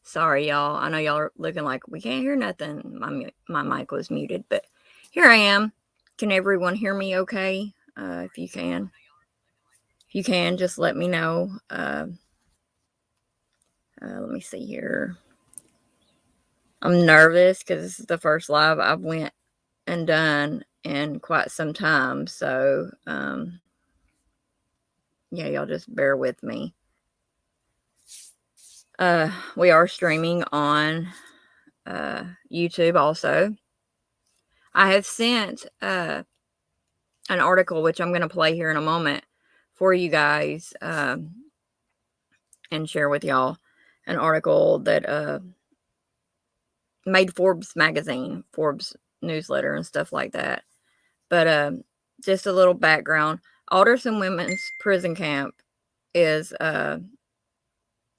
Sorry, y'all. I know y'all are looking like we can't hear nothing. My mic was muted, but here I am. Can everyone hear me okay? If you can. If you can, just let me know. Let me see here. I'm nervous because this is the first live I've went and done in quite some time. So, yeah, y'all just bear with me. We are streaming on YouTube also. I have sent an article, which I'm going to play here in a moment for you guys and share with y'all, an article that made Forbes magazine, Forbes newsletter and stuff like that. But just a little background. Alderson Women's Prison Camp is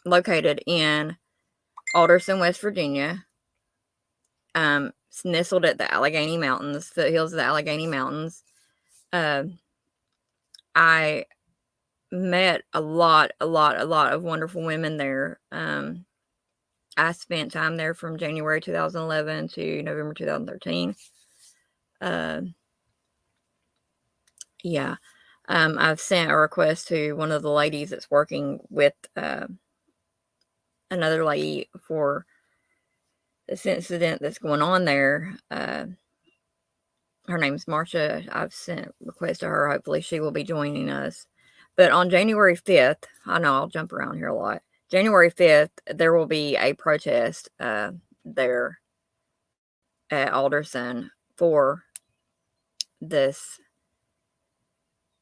located in Alderson, West Virginia. It's nestled at the Allegheny Mountains, foothills of the Allegheny Mountains. I met a lot of wonderful women there. I spent time there from January 2011 to November 2013. Yeah. I've sent a request to one of the ladies that's working with another lady for this incident that's going on there. Her name's Marcia. I've sent requests to her. Hopefully she will be joining us. But on January 5th, I know I'll jump around here a lot. January 5th, there will be a protest there at Alderson for this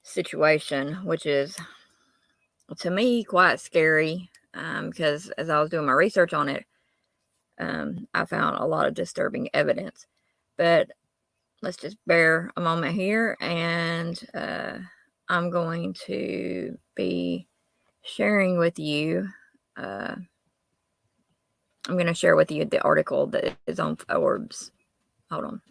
situation, which is, to me, quite scary because as I was doing my research on it, I found a lot of disturbing evidence. But let's just bear a moment here, and I'm going to be sharing with you. I'm going to share with you the article that is on Forbes. Hold on.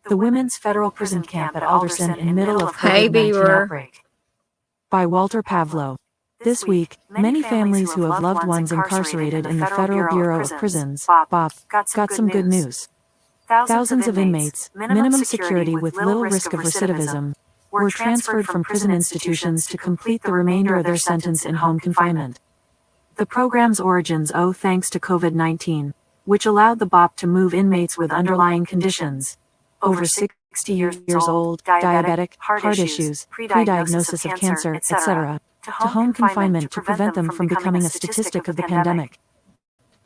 The Women's Federal Prison Camp at Alderson in middle of COVID-19 outbreak. By Walter Pavlo. This week, many families who have loved ones incarcerated in the Federal Bureau of Prisons, BOP, got some good news. Thousands of inmates, minimum security with little risk of recidivism, were transferred from prison institutions to complete the remainder of their sentence in home confinement. The program's origins owe thanks to COVID-19, which allowed the BOP to move inmates with underlying conditions, over 60 years old, diabetic, heart issues, pre-diagnosis of cancer, etc., to home confinement to prevent them from becoming a statistic of the pandemic.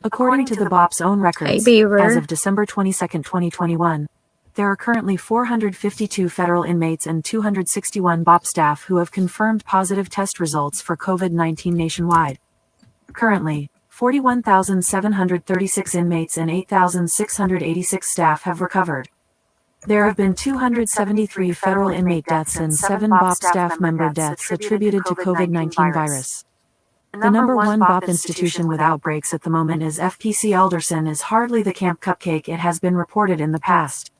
According to the BOP's own records, as of December 22, 2021, there are currently 452 federal inmates and 261 BOP staff who have confirmed positive test results for COVID-19 nationwide. Currently, 41,736 inmates and 8,686 staff have recovered. There have been 273 federal inmate deaths and 7 BOP staff member deaths attributed to COVID-19 virus. The number one BOP institution with outbreaks at the moment is FPC Alderson is hardly the camp cupcake it has been reported in the past.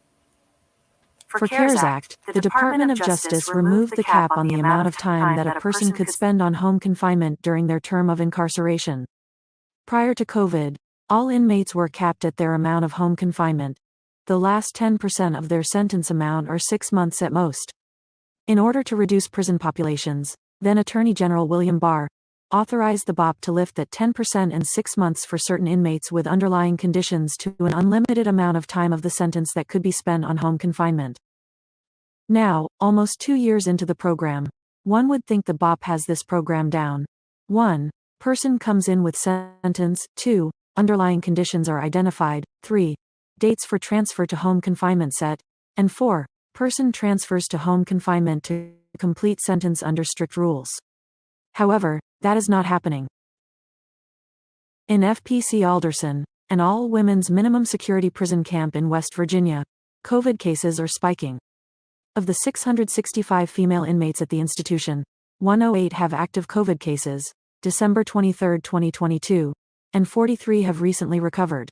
For CARES Act, the Department of Justice removed the cap on the amount of time that a person could spend on home confinement during their term of incarceration. Prior to COVID, all inmates were capped at their amount of home confinement, the last 10% of their sentence amount, or 6 months at most. In order to reduce prison populations, then Attorney General William Barr authorized the BOP to lift that 10% and 6 months for certain inmates with underlying conditions to an unlimited amount of time of the sentence that could be spent on home confinement. Now, almost 2 years into the program, one would think the BOP has this program down. 1. person comes in with sentence. 2. Underlying conditions are identified. 3. Dates for transfer to home confinement set. And 4. Person transfers to home confinement to complete sentence under strict rules. However, that is not happening. In FPC Alderson, an all-women's minimum security prison camp in West Virginia, COVID cases are spiking. Of the 665 female inmates at the institution, 108 have active COVID cases, December 23, 2022, and 43 have recently recovered.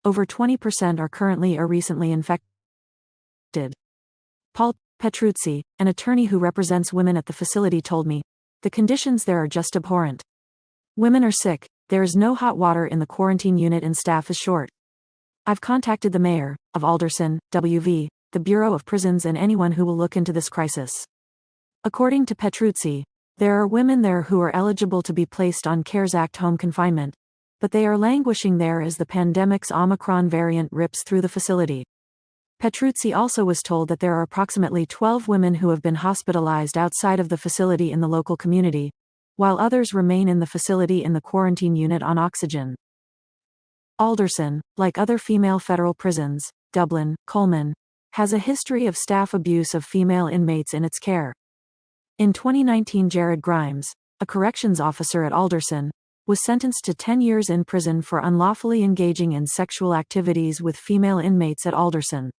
Over 20% are currently or recently infected. Paul Petruzzi, an attorney who represents women at the facility, told me, "The conditions there are just abhorrent. Women are sick, there is no hot water in the quarantine unit and staff is short. I've contacted the mayor of Alderson WV, the Bureau of Prisons, and anyone who will look into this crisis." According to Petruzzi, there are women there who are eligible to be placed on CARES Act home confinement, but they are languishing there as the pandemic's Omicron variant rips through the facility. Petruzzi also was told that there are approximately 12 women who have been hospitalized outside of the facility in the local community, while others remain in the facility in the quarantine unit on oxygen. Alderson, like other female federal prisons, Dublin, Coleman, has a history of staff abuse of female inmates in its care. In 2019, Jared Grimes, a corrections officer at Alderson, was sentenced to 10 years in prison for unlawfully engaging in sexual activities with female inmates at Alderson.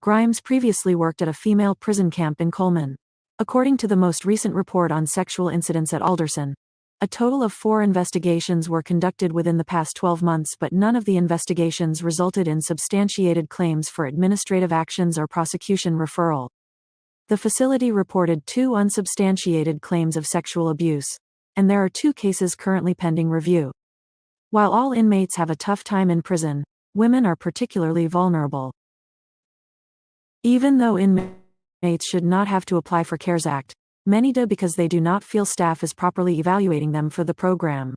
Grimes previously worked at a female prison camp in Coleman. According to the most recent report on sexual incidents at Alderson, a total of 4 investigations were conducted within the past 12 months, but none of the investigations resulted in substantiated claims for administrative actions or prosecution referral. The facility reported 2 unsubstantiated claims of sexual abuse, and there are 2 cases currently pending review. While all inmates have a tough time in prison, women are particularly vulnerable. Even though inmates should not have to apply for CARES Act, many do because they do not feel staff is properly evaluating them for the program.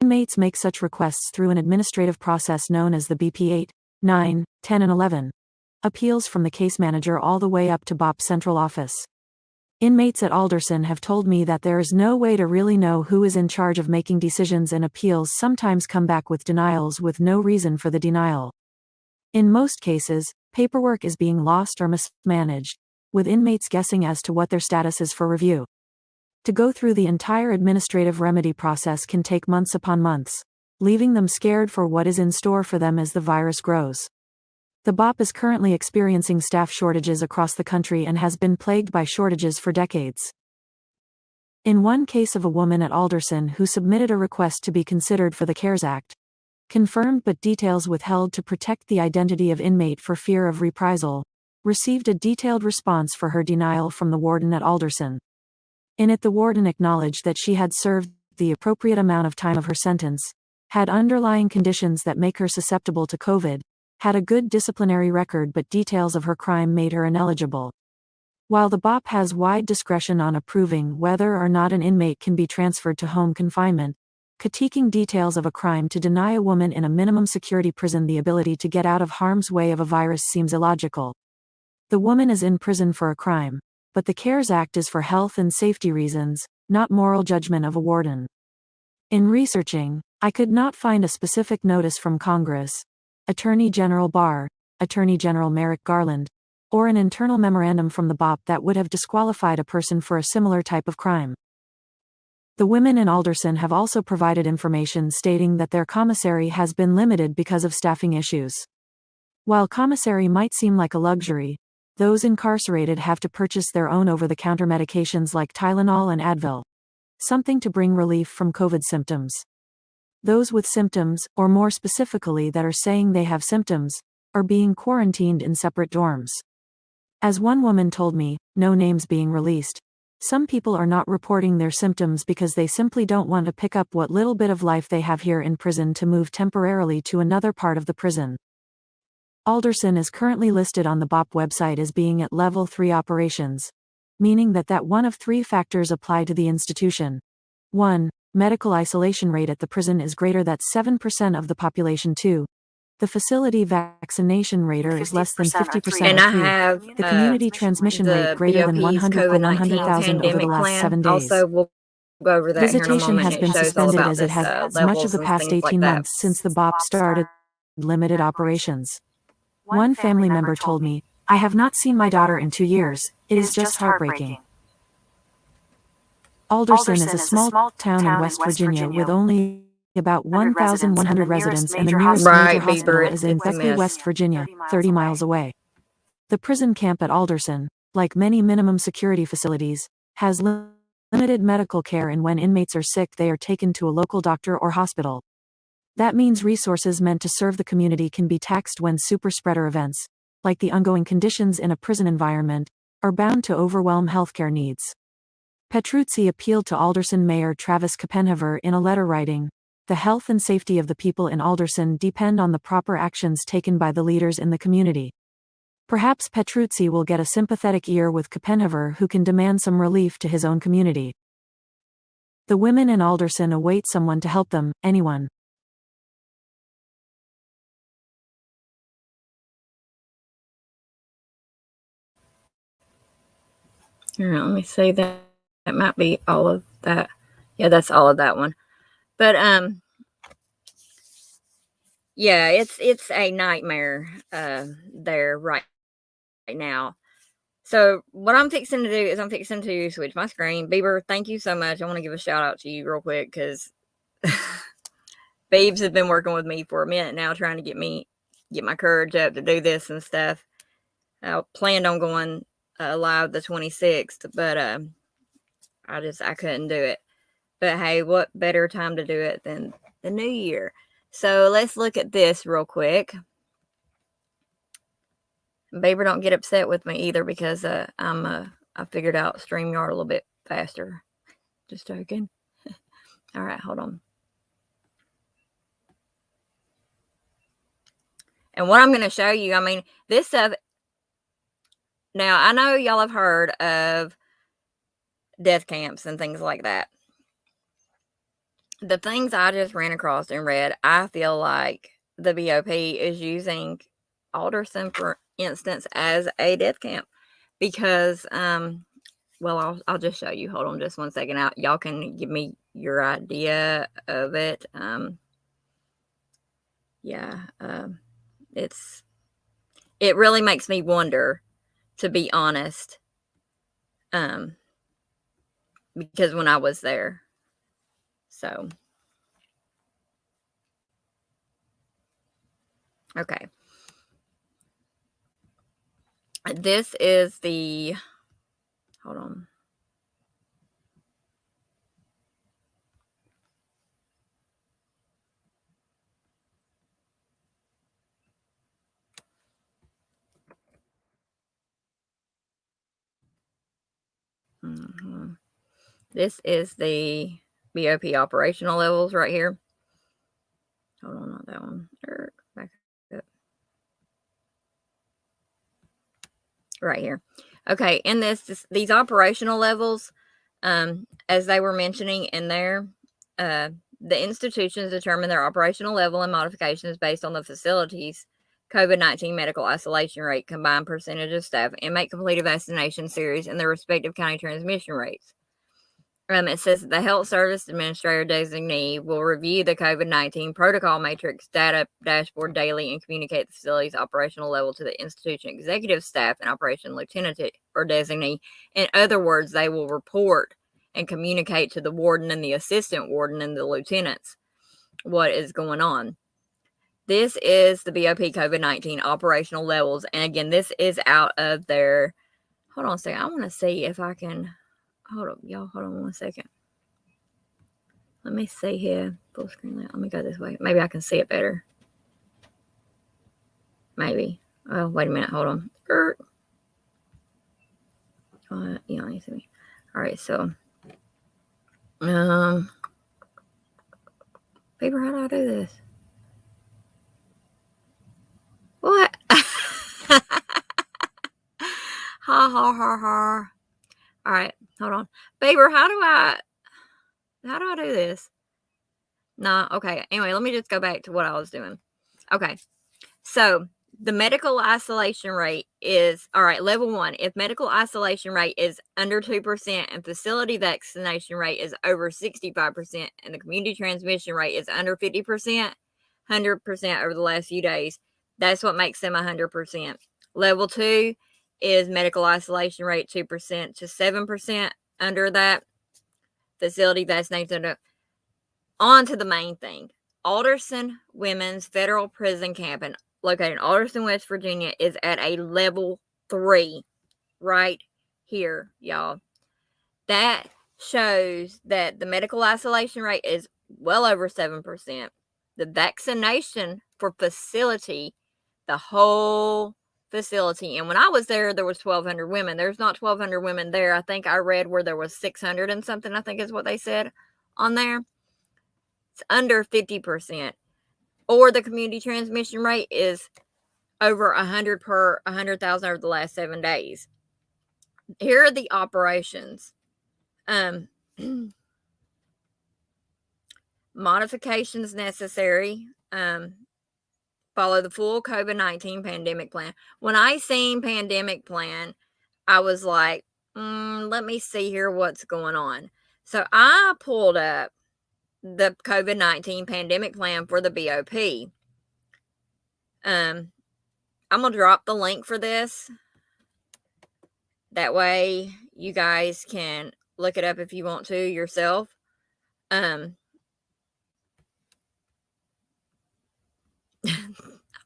Inmates make such requests through an administrative process known as the BP 8, 9, 10 and 11. Appeals from the case manager all the way up to BOP central office. Inmates at Alderson have told me that there is no way to really know who is in charge of making decisions, and appeals sometimes come back with denials with no reason for the denial. In most cases, paperwork is being lost or mismanaged, with inmates guessing as to what their status is for review. To go through the entire administrative remedy process can take months upon months, leaving them scared for what is in store for them as the virus grows. The BOP is currently experiencing staff shortages across the country and has been plagued by shortages for decades. In one case of a woman at Alderson who submitted a request to be considered for the CARES Act, confirmed but details withheld to protect the identity of inmate for fear of reprisal, received a detailed response for her denial from the warden at Alderson. In it, the warden acknowledged that she had served the appropriate amount of time of her sentence, had underlying conditions that make her susceptible to COVID, had a good disciplinary record, but details of her crime made her ineligible. While the BOP has wide discretion on approving whether or not an inmate can be transferred to home confinement, critiquing details of a crime to deny a woman in a minimum security prison the ability to get out of harm's way of a virus seems illogical. The woman is in prison for a crime, but the CARES Act is for health and safety reasons, not moral judgment of a warden. In researching, I could not find a specific notice from Congress, Attorney General Barr, Attorney General Merrick Garland, or an internal memorandum from the BOP that would have disqualified a person for a similar type of crime. The women in Alderson have also provided information stating that their commissary has been limited because of staffing issues. While commissary might seem like a luxury, those incarcerated have to purchase their own over-the-counter medications like Tylenol and Advil, something to bring relief from COVID symptoms. Those with symptoms, or more specifically that are saying they have symptoms, are being quarantined in separate dorms. As one woman told me, no names being released, some people are not reporting their symptoms because they simply don't want to pick up what little bit of life they have here in prison to move temporarily to another part of the prison. Alderson is currently listed on the BOP website as being at Level 3 operations, meaning that one of 3 factors apply to the institution. 1. Medical isolation rate at the prison is greater than 7% of the population. 2. The facility vaccination rate is less than 50%. And I have the community transmission rate greater than BOP's 100 per COVID-19 100,000 over the pandemic last plan. 7 days. Also, will go over that here in a Visitation moment. has It been shows all suspended about as it this has much of levels the and past things like 18 that. months since the BOP started limited operations. One family member told me, "I have not seen my daughter in 2 years. It is just heartbreaking." Alderson is a small town in West Virginia with only about 1,100 residents, and the nearest major hospital is in Beckley, West Virginia, 30 miles away. The prison camp at Alderson, like many minimum security facilities, has limited medical care, and when inmates are sick they are taken to a local doctor or hospital. That means resources meant to serve the community can be taxed when superspreader events, like the ongoing conditions in a prison environment, are bound to overwhelm healthcare needs. Petruzzi appealed to Alderson Mayor Travis Koppenhover in a letter writing, "The health and safety of the people in Alderson depend on the proper actions taken by the leaders in the community." Perhaps Petruzzi will get a sympathetic ear with Koppenhover, who can demand some relief to his own community. The women in Alderson await someone to help them, anyone. All right, let me see that. That might be all of that. Yeah, that's all of that one. But yeah, it's a nightmare there right now. So what I'm fixing to do is I'm fixing to switch my screen. Bieber, thank you so much. I want to give a shout out to you real quick because Beebs has been working with me for a minute now, trying to get my courage up to do this and stuff. I planned on going live the 26th, but I couldn't do it. But hey, what better time to do it than the new year? So let's look at this real quick. Baber, don't get upset with me either because I figured out StreamYard a little bit faster. Just joking. All right, hold on. And what I'm going to show you, I mean, this stuff. Now, I know y'all have heard of death camps and things like that. The things I just ran across and read, I feel like the BOP is using Alderson, for instance, as a death camp because, well, I'll just show you. Hold on just one second. Y'all can give me your idea of it. Yeah, it really makes me wonder, to be honest, because when I was there, so okay. This is the, hold on. Mm-hmm. This is the BOP operational levels right here. Hold on, not that one. Back up. Right here. Okay, in these operational levels, as they were mentioning in there, the institutions determine their operational level and modifications based on the facility's COVID-19 medical isolation rate, combined percentage of staff, inmate completed vaccination series, and their respective county transmission rates. It says that the Health Service Administrator designee will review the COVID-19 protocol matrix data dashboard daily and communicate the facility's operational level to the institution executive staff and operation lieutenant or designee. In other words, they will report and communicate to the warden and the assistant warden and the lieutenants what is going on. This is the BOP COVID-19 operational levels. And again, this is out of their, hold on a second. I want to see if I can, hold up, y'all, hold on one second. Let me see here. Full screen. Let me go this way. Maybe I can see it better. Maybe. Oh, wait a minute. Hold on. You don't need to see me. All right. So, paper, how do I do this? What? Ha ha ha ha. All right. Hold on. Paper, how do I do this? No. Okay. Anyway, let me just go back to what I was doing. Okay. So the medical isolation rate is, all right, level 1, if medical isolation rate is under 2% and facility vaccination rate is over 65% and the community transmission rate is under 50%, 100% over the last few days, that's what makes them 100%. Level 2 is medical isolation rate 2% to 7%. Under that, facility vaccination. On to the main thing. Alderson Women's Federal Prison Camp, located in Alderson, West Virginia, is at a level 3 right here, y'all. That shows that the medical isolation rate is well over 7%. The vaccination for facility, the whole facility, and when I was there was 1,200 women. There's not 1,200 women there. I think I read where there was 600 and something, I think is what they said on there. It's under 50%. Or the community transmission rate is over 100 per 100,000 over the last 7 days. Here are the operations. Modifications necessary. Follow the full COVID-19 pandemic plan. When I seen pandemic plan, I was like, let me see here what's going on. So I pulled up the COVID-19 pandemic plan for the BOP. I'm going to drop the link for this. That way you guys can look it up if you want to yourself.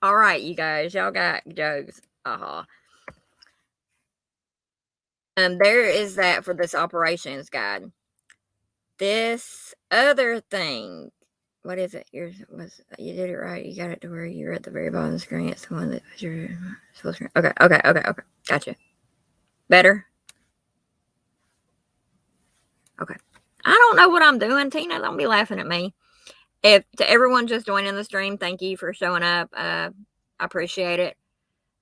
All right, you guys, y'all got jokes. There is that for this operations guide. This other thing, what is it? You did it right. You got it to where you're at the very bottom of the screen. It's the one that was your full screen. Okay. Gotcha. Better? Okay. I don't know what I'm doing, Tina. Don't be laughing at me. If to everyone just joining the stream, thank you for showing up. I appreciate it.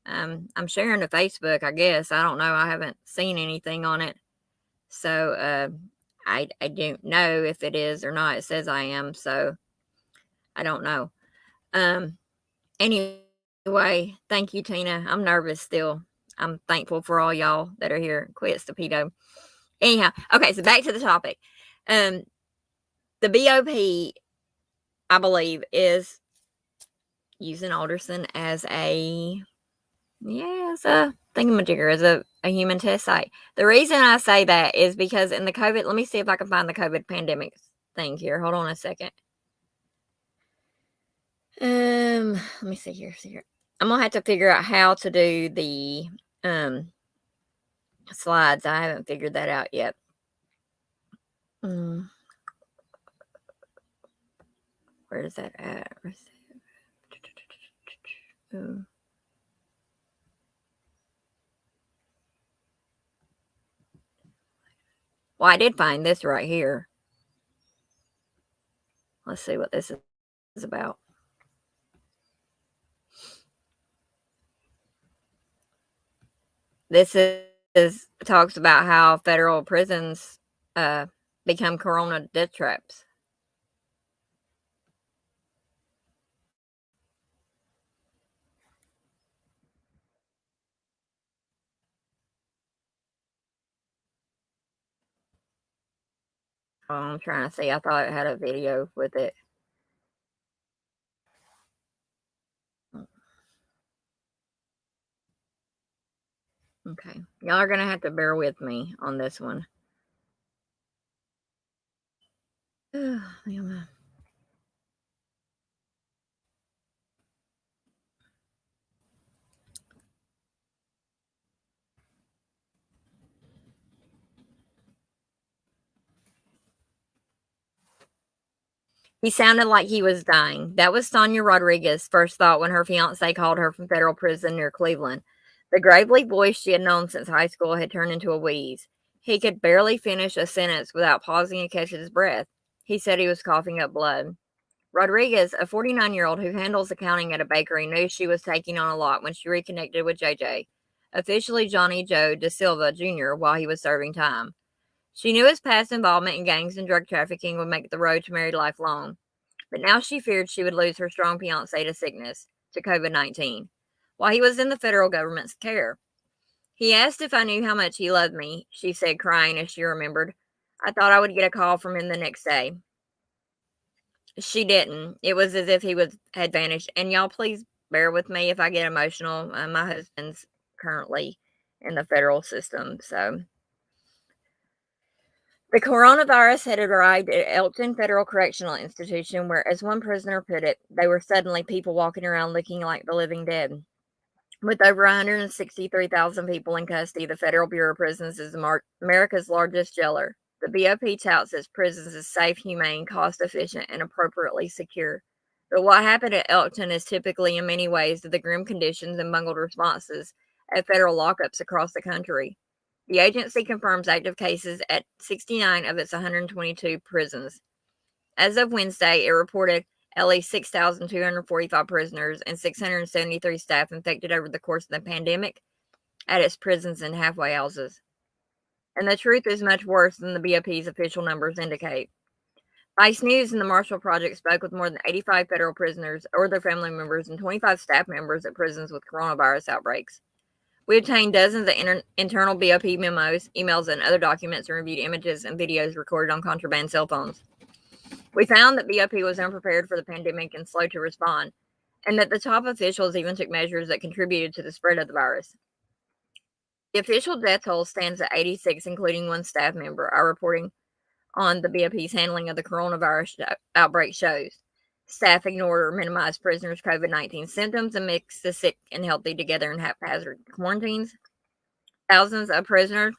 I'm sharing to Facebook, I guess. I don't know. I haven't seen anything on it. So I don't know if it is or not. It says I am, so I don't know. Anyway, thank you, Tina. I'm nervous still. I'm thankful for all y'all that are here. Quit stupido. Anyhow, okay, so back to the topic. The BOP, I believe, is using Alderson as a thingamajigger, as a human test site. The reason I say that is because in the COVID, let me see if I can find the COVID pandemic thing here. Hold on a second. Let me see here. I'm gonna have to figure out how to do the slides. I haven't figured that out yet. Where is that at? Well, I did find this right here. Let's see what this is about. This is talks about how federal prisons become corona death traps. Oh, I'm trying to see. I thought it had a video with it. Okay. Y'all are going to have to bear with me on this one. He sounded like he was dying. That was Sonia Rodriguez's first thought when her fiancé called her from federal prison near Cleveland. The gravely voice she had known since high school had turned into a wheeze. He could barely finish a sentence without pausing to catch his breath. He said he was coughing up blood. Rodriguez, a 49-year-old who handles accounting at a bakery, knew she was taking on a lot when she reconnected with JJ, officially Johnny Joe Da Silva Jr., while he was serving time. She knew his past involvement in gangs and drug trafficking would make the road to married life long, but now she feared she would lose her strong fiancé to sickness, to COVID-19. while he was in the federal government's care. He asked if I knew how much he loved me, she said, crying as she remembered. I thought I would get a call from him the next day. She didn't. It was as if he had vanished. And y'all, please bear with me if I get emotional. My husband's currently in the federal system, so. The coronavirus had arrived at Elkton Federal Correctional Institution, where, as one prisoner put it, they were suddenly people walking around looking like the living dead. With over 163,000 people in custody, the Federal Bureau of Prisons is America's largest jailer. The BOP touts its prisons as safe, humane, cost-efficient, and appropriately secure. But what happened at Elkton is typically, in many ways, the grim conditions and bungled responses at federal lockups across the country. The agency confirms active cases at 69 of its 122 prisons. As of Wednesday, it reported at least 6,245 prisoners and 673 staff infected over the course of the pandemic at its prisons and halfway houses. And the truth is much worse than the BOP's official numbers indicate. Vice News and the Marshall Project spoke with more than 85 federal prisoners or their family members and 25 staff members at prisons with coronavirus outbreaks. We obtained dozens of internal BOP memos, emails, and other documents, and reviewed images and videos recorded on contraband cell phones. We found that BOP was unprepared for the pandemic and slow to respond, and that the top officials even took measures that contributed to the spread of the virus. The official death toll stands at 86, including one staff member. Our reporting on the BOP's handling of the coronavirus outbreak shows. Staff ignored or minimized prisoners' COVID-19 symptoms and mixed the sick and healthy together in haphazard quarantines. Thousands of prisoners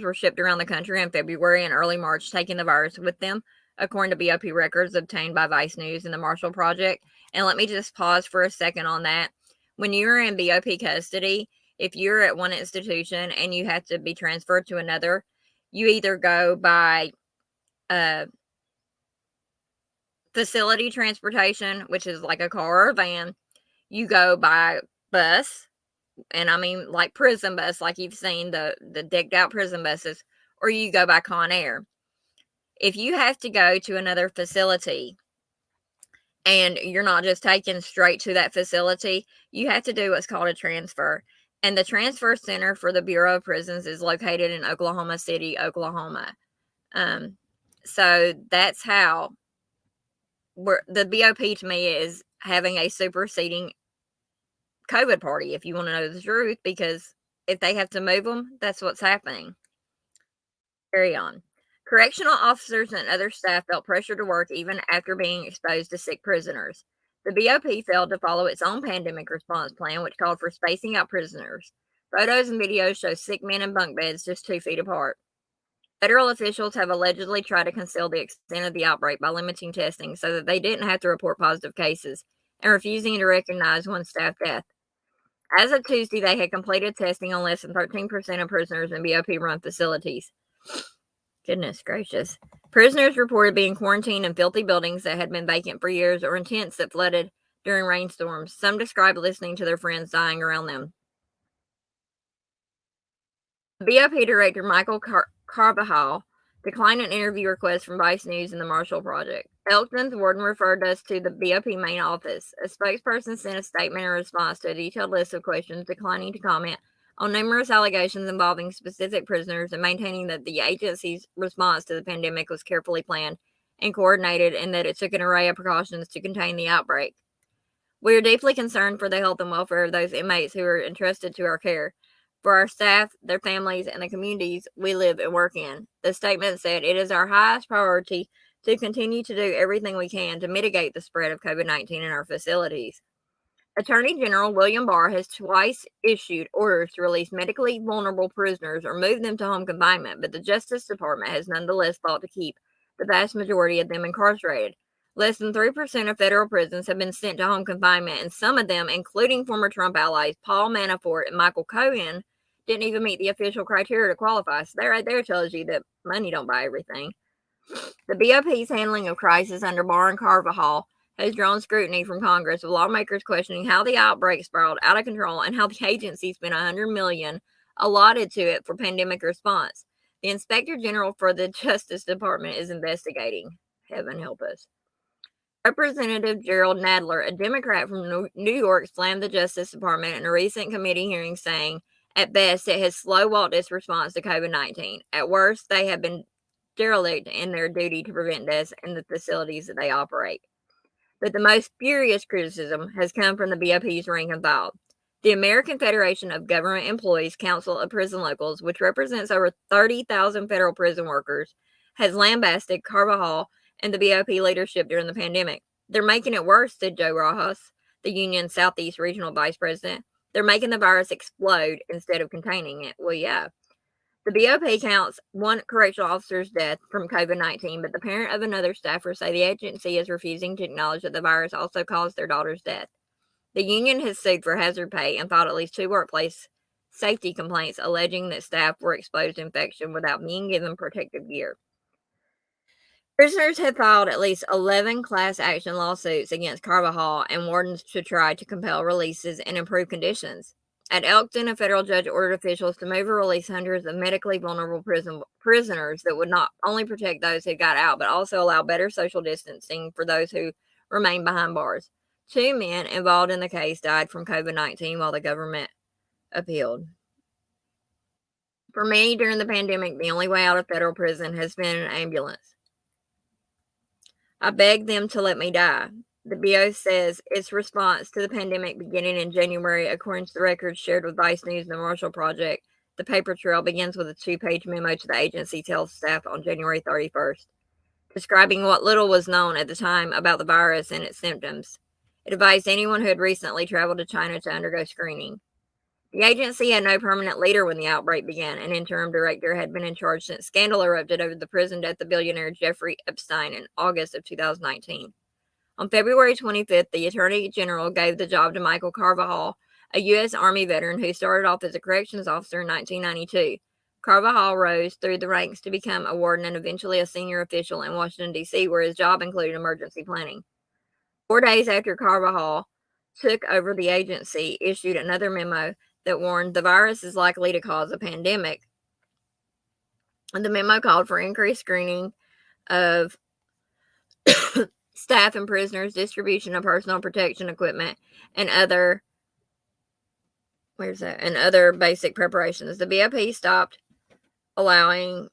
were shipped around the country in February and early March, taking the virus with them, according to BOP records obtained by Vice News and the Marshall Project. And let me just pause for a second on that. When you're in BOP custody, if you're at one institution and you have to be transferred to another, you either go by facility transportation, which is like a car or a van. You go by bus, and I mean like prison bus, like you've seen the decked out prison buses, or you go by Con Air. If you have to go to another facility and you're not just taken straight to that facility, you have to do what's called a transfer. And the transfer center for the Bureau of Prisons is located in Oklahoma City, Oklahoma. So that's how the BOP to me is having a superseding COVID party, if you want to know the truth, because if they have to move them, that's what's happening. Carry on. Correctional officers and other staff felt pressure to work even after being exposed to sick prisoners. The BOP failed to follow its own pandemic response plan, which called for spacing out prisoners. Photos and videos show sick men in bunk beds just 2 feet apart. Federal officials have allegedly tried to conceal the extent of the outbreak by limiting testing so that they didn't have to report positive cases and refusing to recognize one staff death. As of Tuesday, they had completed testing on less than 13% of prisoners in BOP-run facilities. Goodness gracious. Prisoners reported being quarantined in filthy buildings that had been vacant for years or in tents that flooded during rainstorms. Some described listening to their friends dying around them. BOP Director Michael Carbajal declined an interview request from Vice News and the Marshall Project. Elkton's warden referred us to the BOP main office. A spokesperson sent a statement in response to a detailed list of questions, declining to comment on numerous allegations involving specific prisoners and maintaining that the agency's response to the pandemic was carefully planned and coordinated and that it took an array of precautions to contain the outbreak. We are deeply concerned for the health and welfare of those inmates who are entrusted to our care, for our staff, their families, and the communities we live and work in. The statement said, it is our highest priority to continue to do everything we can to mitigate the spread of COVID-19 in our facilities. Attorney General William Barr has twice issued orders to release medically vulnerable prisoners or move them to home confinement, but the Justice Department has nonetheless fought to keep the vast majority of them incarcerated. Less than 3% of federal prisons have been sent to home confinement, and some of them, including former Trump allies Paul Manafort and Michael Cohen, didn't even meet the official criteria to qualify. So that right there tells you that money don't buy everything. The BOP's handling of crisis under Barr and Carvajal has drawn scrutiny from Congress, with lawmakers questioning how the outbreak spiraled out of control and how the agency spent $100 million allotted to it for pandemic response. The Inspector General for the Justice Department is investigating. Heaven help us. Representative Gerald Nadler, a Democrat from New York, slammed the Justice Department in a recent committee hearing, saying, at best, it has slow-walked its response to COVID-19. At worst, they have been derelict in their duty to prevent deaths in the facilities that they operate. But the most furious criticism has come from the BOP's rank and file. The American Federation of Government Employees Council of Prison Locals, which represents over 30,000 federal prison workers, has lambasted Carvajal and the BOP leadership during the pandemic. They're making it worse, said Joe Rojas, the union's Southeast Regional Vice President. They're making the virus explode instead of containing it. Well, yeah. The BOP counts one correctional officer's death from COVID-19, but the parent of another staffer say the agency is refusing to acknowledge that the virus also caused their daughter's death. The union has sued for hazard pay and filed at least 2 workplace safety complaints alleging that staff were exposed to infection without being given protective gear. Prisoners have filed at least 11 class action lawsuits against Carvajal and wardens to try to compel releases and improve conditions. At Elkton, a federal judge ordered officials to move or release hundreds of medically vulnerable prisoners that would not only protect those who got out, but also allow better social distancing for those who remain behind bars. 2 men involved in the case died from COVID-19 while the government appealed. For me, during the pandemic, the only way out of federal prison has been an ambulance. I begged them to let me die. The BO says its response to the pandemic beginning in January, according to the records shared with Vice News and the Marshall Project. The paper trail begins with a 2-page memo to the agency's health staff on January 31st, describing what little was known at the time about the virus and its symptoms. It advised anyone who had recently traveled to China to undergo screening. The agency had no permanent leader when the outbreak began. An interim director had been in charge since scandal erupted over the prison death of billionaire Jeffrey Epstein in August of 2019. On February 25th, the Attorney General gave the job to Michael Carvajal, a U.S. Army veteran who started off as a corrections officer in 1992. Carvajal rose through the ranks to become a warden and eventually a senior official in Washington, D.C., where his job included emergency planning. 4 days after Carvajal took over the agency, issued another memo that warned the virus is likely to cause a pandemic. And the memo called for increased screening of staff and prisoners, distribution of personal protection equipment, and other basic preparations. The BOP stopped allowing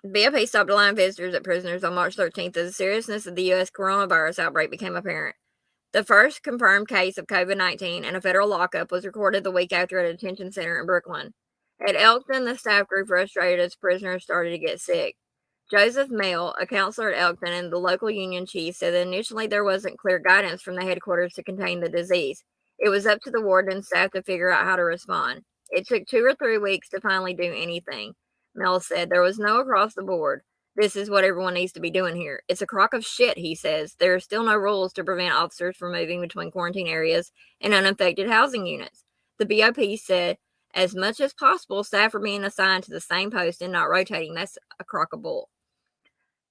visitors at prisoners on March 13th as the seriousness of the U.S. coronavirus outbreak became apparent. The first confirmed case of COVID-19 in a federal lockup was recorded the week after at a detention center in Brooklyn. At Elkton, the staff grew frustrated as prisoners started to get sick. Joseph Mail, a counselor at Elkton and the local union chief, said that initially there wasn't clear guidance from the headquarters to contain the disease. It was up to the warden and staff to figure out how to respond. It took 2 or 3 weeks to finally do anything. Mail said there was no across the board. This is what everyone needs to be doing here. It's a crock of shit, he says. There are still no rules to prevent officers from moving between quarantine areas and uninfected housing units. The BOP said, as much as possible, staff are being assigned to the same post and not rotating. That's a crock of bull.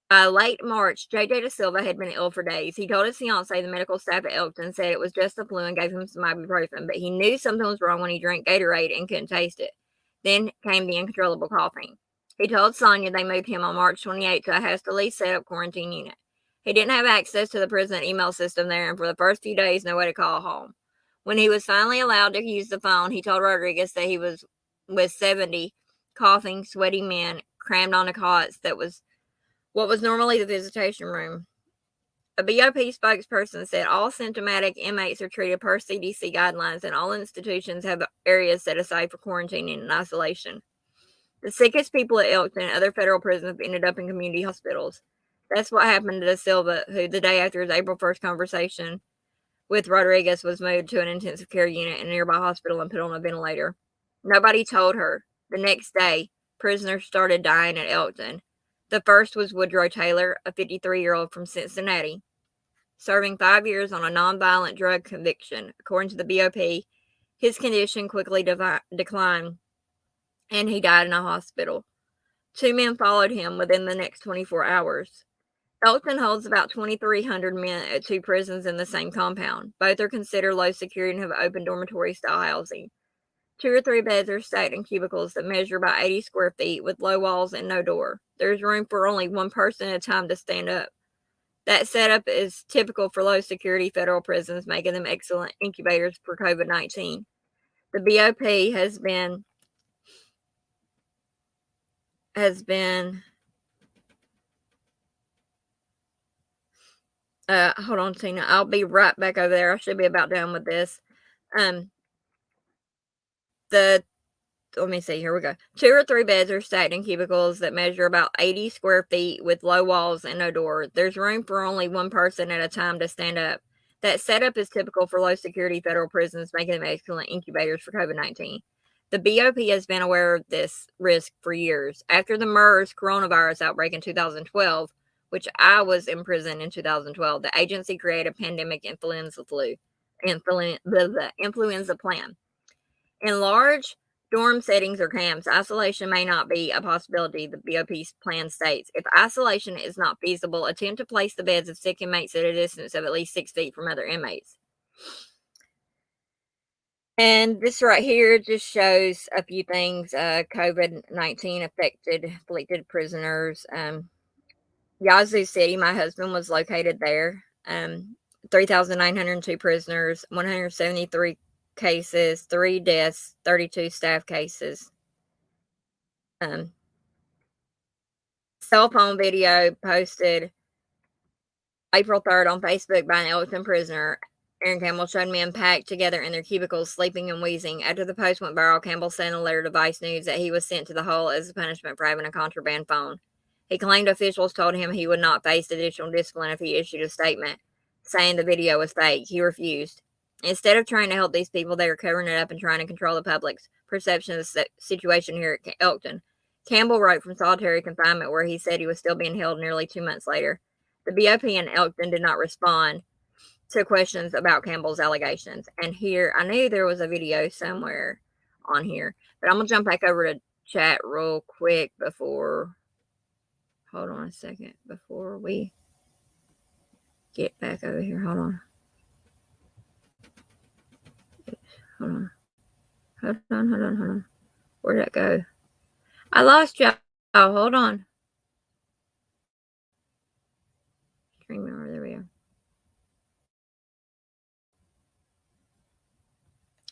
By late March, J.J. Da Silva had been ill for days. He told his fiancée, the medical staff at Elkton, said it was just the flu and gave him some ibuprofen, but he knew something was wrong when he drank Gatorade and couldn't taste it. Then came the uncontrollable coughing. He told Sonia they moved him on March 28th to a hastily set up quarantine unit. He didn't have access to the prison email system there, and for the first few days, no way to call home. When he was finally allowed to use the phone, he told Rodriguez that he was with 70 coughing, sweaty men crammed on a cot that was what was normally the visitation room. A BOP spokesperson said all symptomatic inmates are treated per CDC guidelines, and all institutions have areas set aside for quarantining and isolation. The sickest people at Elkton and other federal prisons have ended up in community hospitals. That's what happened to Da Silva, who the day after his April 1st conversation with Rodriguez was moved to an intensive care unit in a nearby hospital and put on a ventilator. Nobody told her. The next day, prisoners started dying at Elkton. The first was Woodrow Taylor, a 53-year-old from Cincinnati, serving 5 years on a nonviolent drug conviction. According to the BOP, his condition quickly declined, and he died in a hospital. 2 men followed him within the next 24 hours. Elkton holds about 2,300 men at 2 prisons in the same compound. Both are considered low security and have open dormitory-style housing. 2 or 3 beds are stacked in cubicles that measure about 80 square feet with low walls and no door. There's room for only one person at a time to stand up. That setup is typical for low security federal prisons, making them excellent incubators for COVID-19. The BOP has been hold on, Tina. I'll be right back over there. I should be about done with this. The Let me see, here we go. 2 or 3 beds are stacked in cubicles that measure about 80 square feet with low walls and no door. There's room for only one person at a time to stand up. That setup is typical for low security federal prisons, making them excellent incubators for COVID-19. The BOP has been aware of this risk for years. After the MERS coronavirus outbreak in 2012, which I was in prison in 2012, the agency created a pandemic influenza plan. In large dorm settings or camps, isolation may not be a possibility, the BOP's plan states. If isolation is not feasible, attempt to place the beds of sick inmates at a distance of at least 6 feet from other inmates. And this right here just shows a few things. COVID-19 afflicted prisoners. Yazoo City, my husband was located there. 3,902 prisoners, 173 cases, 3 deaths, 32 staff cases. Cell phone video posted April 3rd on Facebook by an Alderson prisoner. Aaron Campbell showed men packed together in their cubicles, sleeping and wheezing. After the post went viral, Campbell sent a letter to Vice News that he was sent to the hole as a punishment for having a contraband phone. He claimed officials told him he would not face additional discipline if he issued a statement saying the video was fake. He refused. Instead of trying to help these people, they were covering it up and trying to control the public's perception of the situation here at Elkton. Campbell wrote from solitary confinement, where he said he was still being held nearly 2 months later. The BOP in Elkton did not respond to questions about Campbell's allegations. And here, I knew there was a video somewhere on here, but I'm going to jump back over to chat real quick before, hold on a second, before we get back over here. Hold on. Hold on. Where'd that go? I lost y'all. Hold on. Streaming over there we go.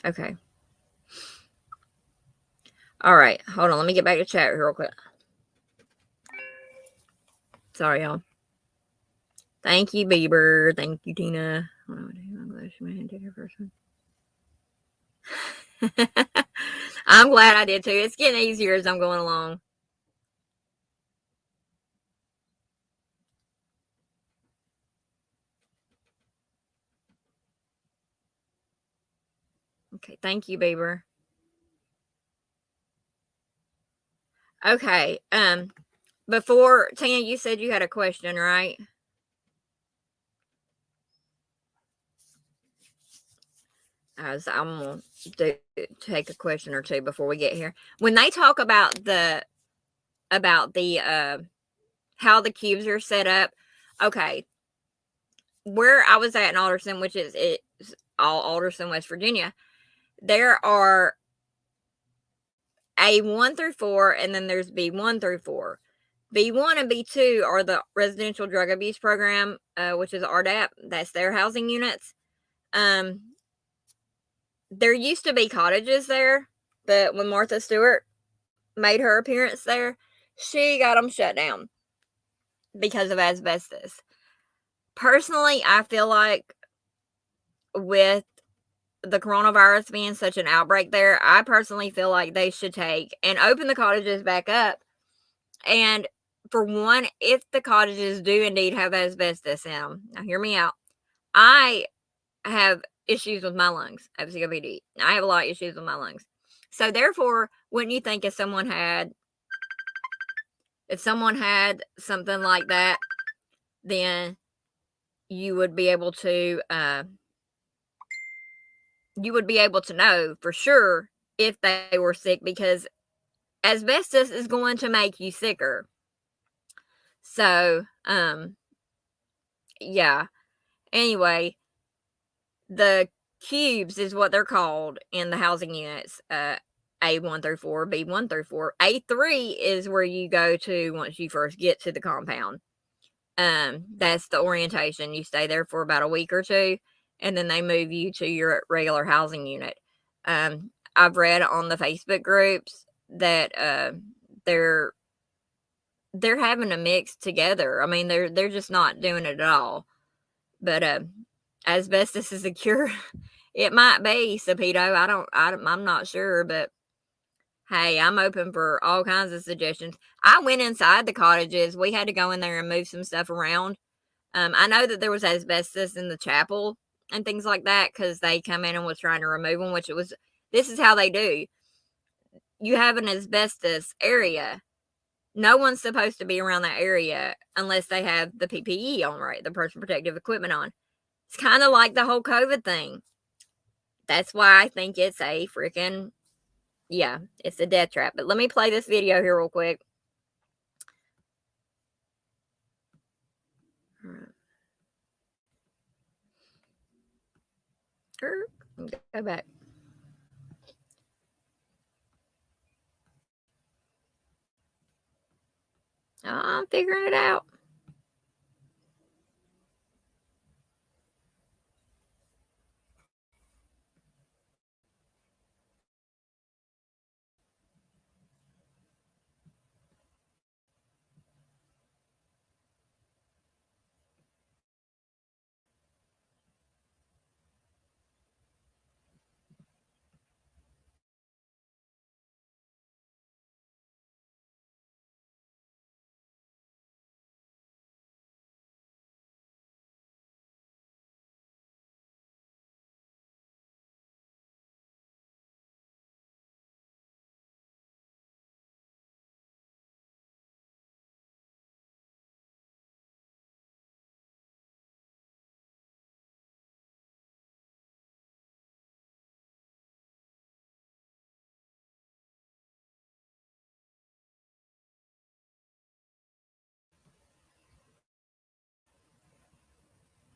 Okay. All right. Hold on. Let me get back to chat real quick. Sorry, y'all. Thank you, Bieber. Thank you, Tina. I'm glad she made take her first one. I'm glad I did too. It's getting easier as I'm going along. Okay, thank you, Bieber. Okay, before, Tina, you said you had a question, right? So I'm going to take a question or two before we get here. When they talk about the how the cubes are set up, okay, where I was at in Alderson, which is all Alderson, West Virginia, there are A1 through 4, and then there's B1 through 4. B1 and B2 are the Residential Drug Abuse Program, which is RDAP. That's their housing units. There used to be cottages there, but when Martha Stewart made her appearance there, she got them shut down because of asbestos. Personally, I feel like with the coronavirus being such an outbreak there, I personally feel like they should take and open the cottages back up. And for one, if the cottages do indeed have asbestos in them, now hear me out. I have issues with my lungs. I have COPD. I have a lot of issues with my lungs. So therefore, wouldn't you think if someone had something like that, then you would be able to know for sure if they were sick, because asbestos is going to make you sicker. So, yeah. Anyway, the cubes is what they're called in the housing units. A1 through 4, B1 through 4. A3 is where you go to once you first get to the compound. That's the orientation. You stay there for about a week or two, and then they move you to your regular housing unit. I've read on the Facebook groups that they're having to mix together. I mean, they're just not doing it at all. But asbestos is a cure. It might be, Sapito. I'm not sure, but hey, I'm open for all kinds of suggestions. I went inside the cottages. We had to go in there and move some stuff around. I know that there was asbestos in the chapel and things like that because they come in and was trying to remove them, this is how they do. You have an asbestos area. No one's supposed to be around that area unless they have the PPE on, right? The personal protective equipment on. It's kind of like the whole COVID thing. That's why I think it's a freaking, yeah, it's a death trap. But let me play this video here real quick. Go back. I'm figuring it out.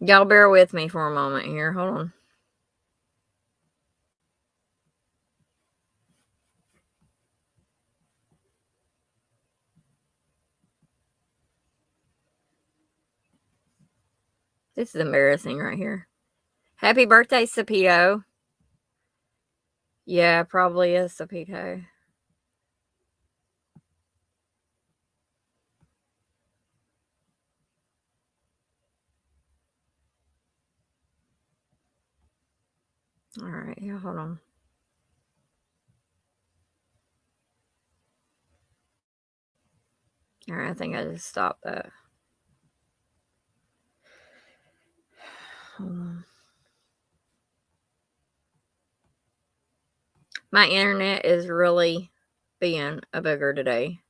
Y'all bear with me for a moment here. Hold on. This is embarrassing right here. Happy birthday, Sapito. Yeah, probably is Sapito. All right, yeah, hold on. All right, I think I just stopped that. Hold on. My internet is really being a booger today.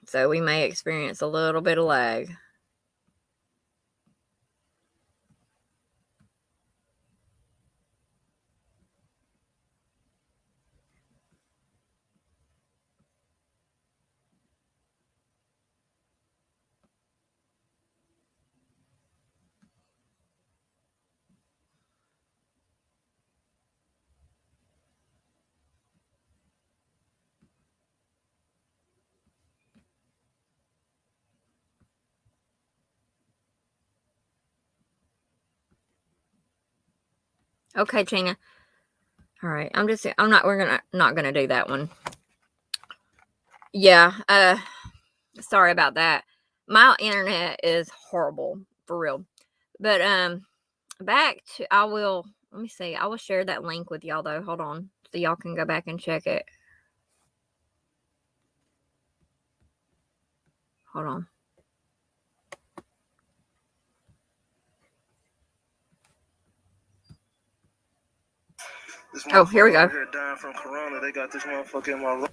So we may experience a little bit of lag. Okay, Gina. All right, we're not gonna do that one. Yeah, sorry about that. My internet is horrible, for real. But let me see. I will share that link with y'all though. Hold on. So y'all can go back and check it. Hold on. Oh, here we go. Here dying from corona. They got this motherfucker in my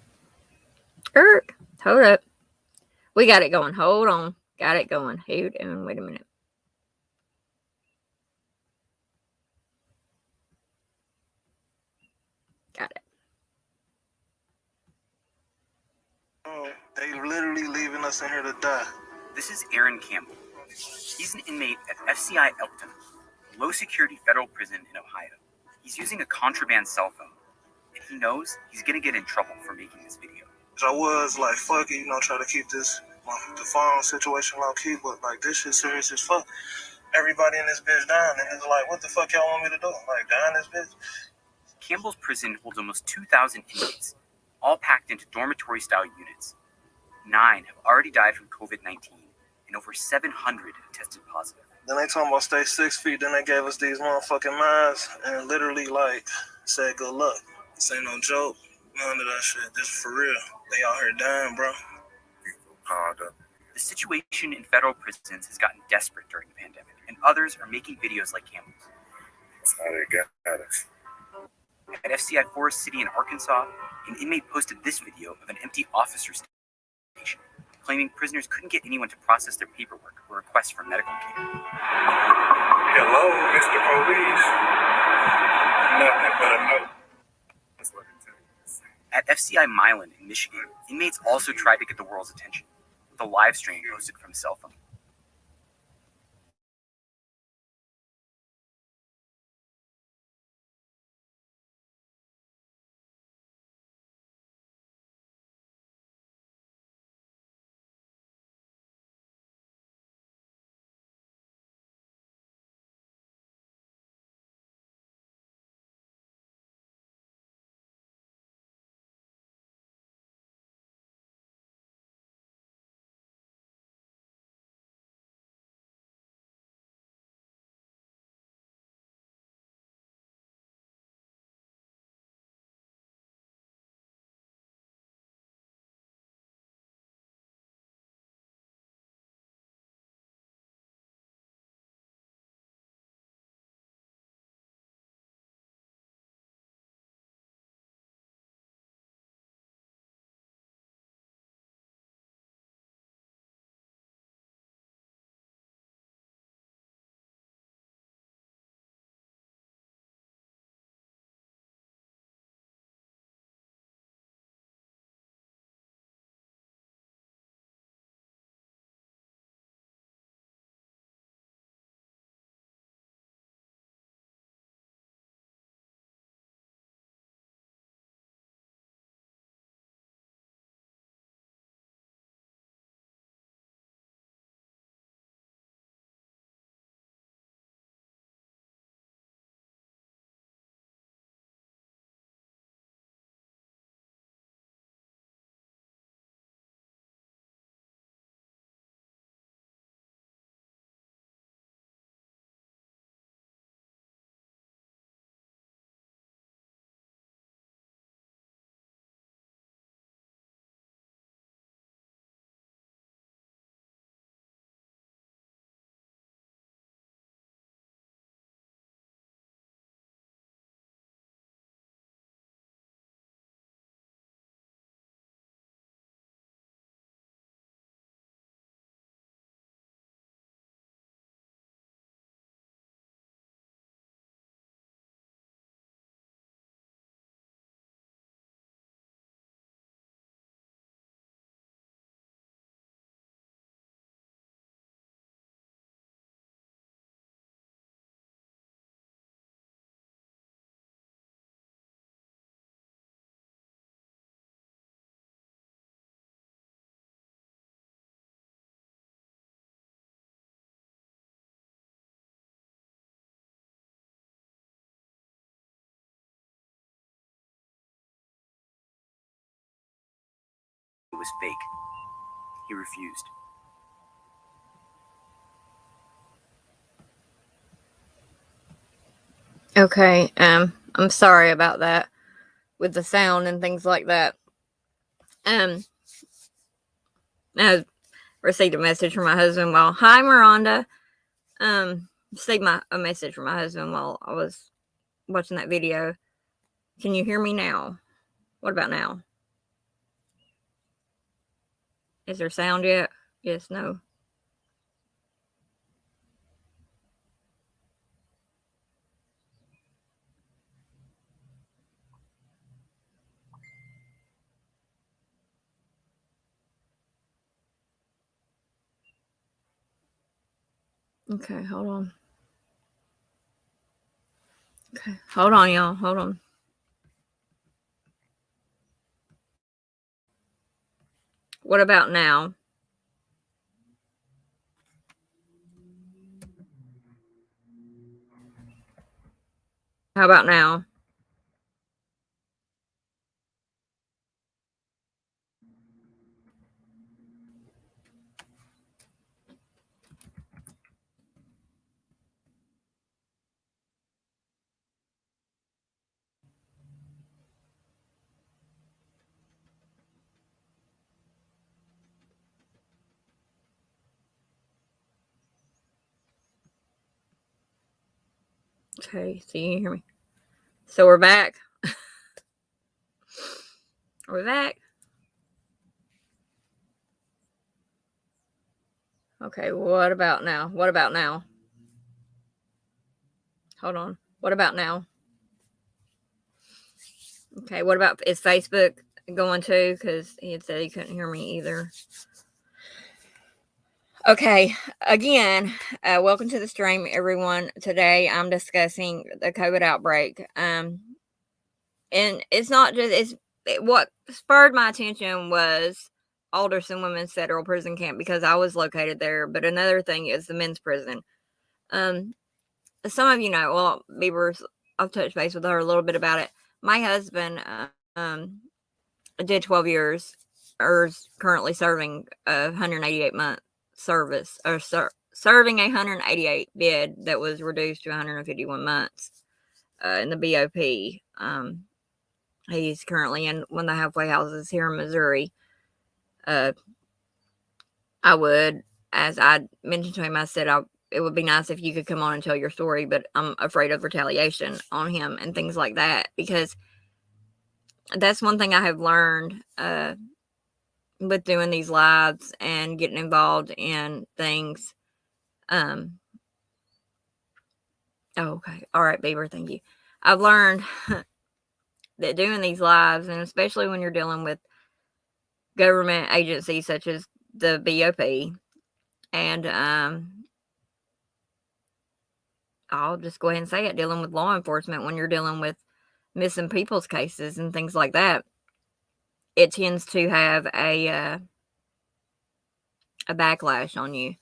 hold up. We got it going. Hold on. Got it going. Wait a minute. Got it. Oh, they literally leaving us in here to die. This is Aaron Campbell. He's an inmate at FCI Elkton, a low-security federal prison in Ohio. He's using a contraband cell phone, and he knows he's going to get in trouble for making this video. I was like, fuck it, try to keep this the phone situation low key, but like this shit serious as fuck. Everybody in this bitch dying, and it's like, what the fuck y'all want me to do? Like, die in this bitch? Campbell's prison holds almost 2,000 inmates, all packed into dormitory-style units. 9 have already died from COVID-19, and over 700 have tested positive. Then they talking about stay 6 feet, then they gave us these motherfucking masks, and literally, like, said good luck. This ain't no joke. None of that shit. This is for real. They out here dying, bro. The situation in federal prisons has gotten desperate during the pandemic, and others are making videos like Campbell's. That's how they got us. At FCI Forest City in Arkansas, an inmate posted this video of an empty officer station, claiming prisoners couldn't get anyone to process their paperwork or requests for medical care. Hello, Mr. Police. Nothing but a note. That's what it says. At FCI Milan in Michigan, inmates also tried to get the world's attention with a live stream posted from a cell phone. It was fake. He refused. Okay, I'm sorry about that with the sound and things like that. I received a message from my husband while, hi Miranda. Received a message from my husband while I was watching that video. Can you hear me now? What about now? Is there sound yet? Yes, no. Okay, hold on. Okay, hold on, y'all. Hold on. What about now? How about now? Okay, so you hear me. So we're back. We're back. Okay, what about now? What about now? Hold on. What about now? Okay, what about, is Facebook going too? Because he had said he couldn't hear me either. Okay, again, welcome to the stream, everyone. Today I'm discussing the COVID outbreak. And it's not just, what spurred my attention was Alderson Women's Federal Prison Camp, because I was located there. But another thing is the men's prison. Some of you know, well, Bieber's, I've touched base with her a little bit about it. My husband did 12 years, or is currently serving a 188-month service, or serving a 188 bid that was reduced to 151 months in the BOP. He's currently in one of the halfway houses here in Missouri. I would, as I mentioned to him, I said it would be nice if you could come on and tell your story, but I'm afraid of retaliation on him and things like that, because that's one thing I have learned with doing these lives and getting involved in things. Oh, okay. All right, Bieber, thank you. I've learned that doing these lives, and especially when you're dealing with government agencies such as the BOP, and I'll just go ahead and say it, dealing with law enforcement, when you're dealing with missing people's cases and things like that, it tends to have a backlash on you.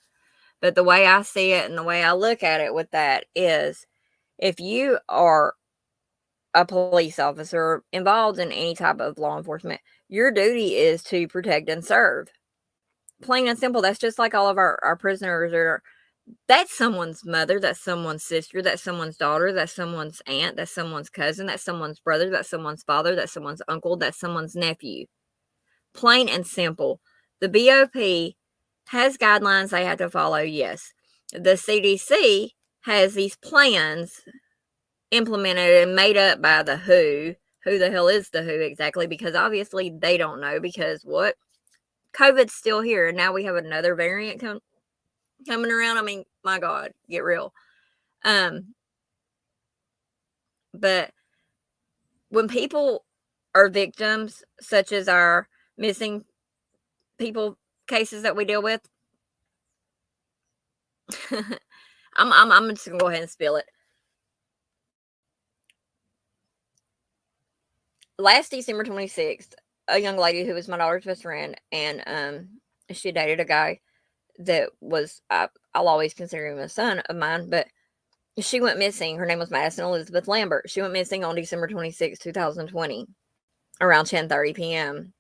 But the way I see it and the way I look at it with that is, if you are a police officer involved in any type of law enforcement, your duty is to protect and serve. Plain and simple. That's just like all of our prisoners are. That's someone's mother, that's someone's sister, that's someone's daughter, that's someone's aunt, that's someone's cousin, that's someone's brother, that's someone's father, that's someone's uncle, that's someone's nephew. Plain and simple. The BOP has guidelines they have to follow, yes. The CDC has these plans implemented and made up by the WHO. Who the hell is the WHO exactly? Because obviously they don't know, because what? COVID's still here, and now we have another variant coming around. I mean, my God, get real. But when people are victims, such as our missing people cases that we deal with, I'm just gonna go ahead and spill it. Last December 26th, a young lady who was my daughter's best friend, and she dated a guy that was, I'll always consider him a son of mine, but she went missing. Her name was Madison Elizabeth Lambert. She went missing on December 26, 2020, around 10:30 p.m.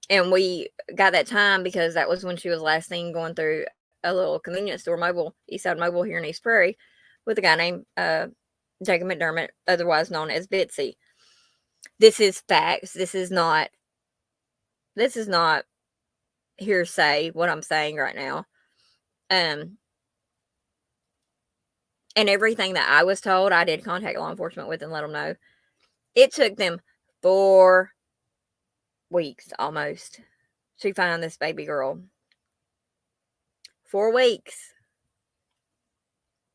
And we got that time because that was when she was last seen going through a little convenience store, Eastside Mobile here in East Prairie, with a guy named Jacob McDermott, otherwise known as Bitsy. This is facts. This is not hearsay, what I'm saying right now. And everything that I was told, I did contact law enforcement with and let them know. It took them 4 weeks almost to find this baby girl. 4 weeks.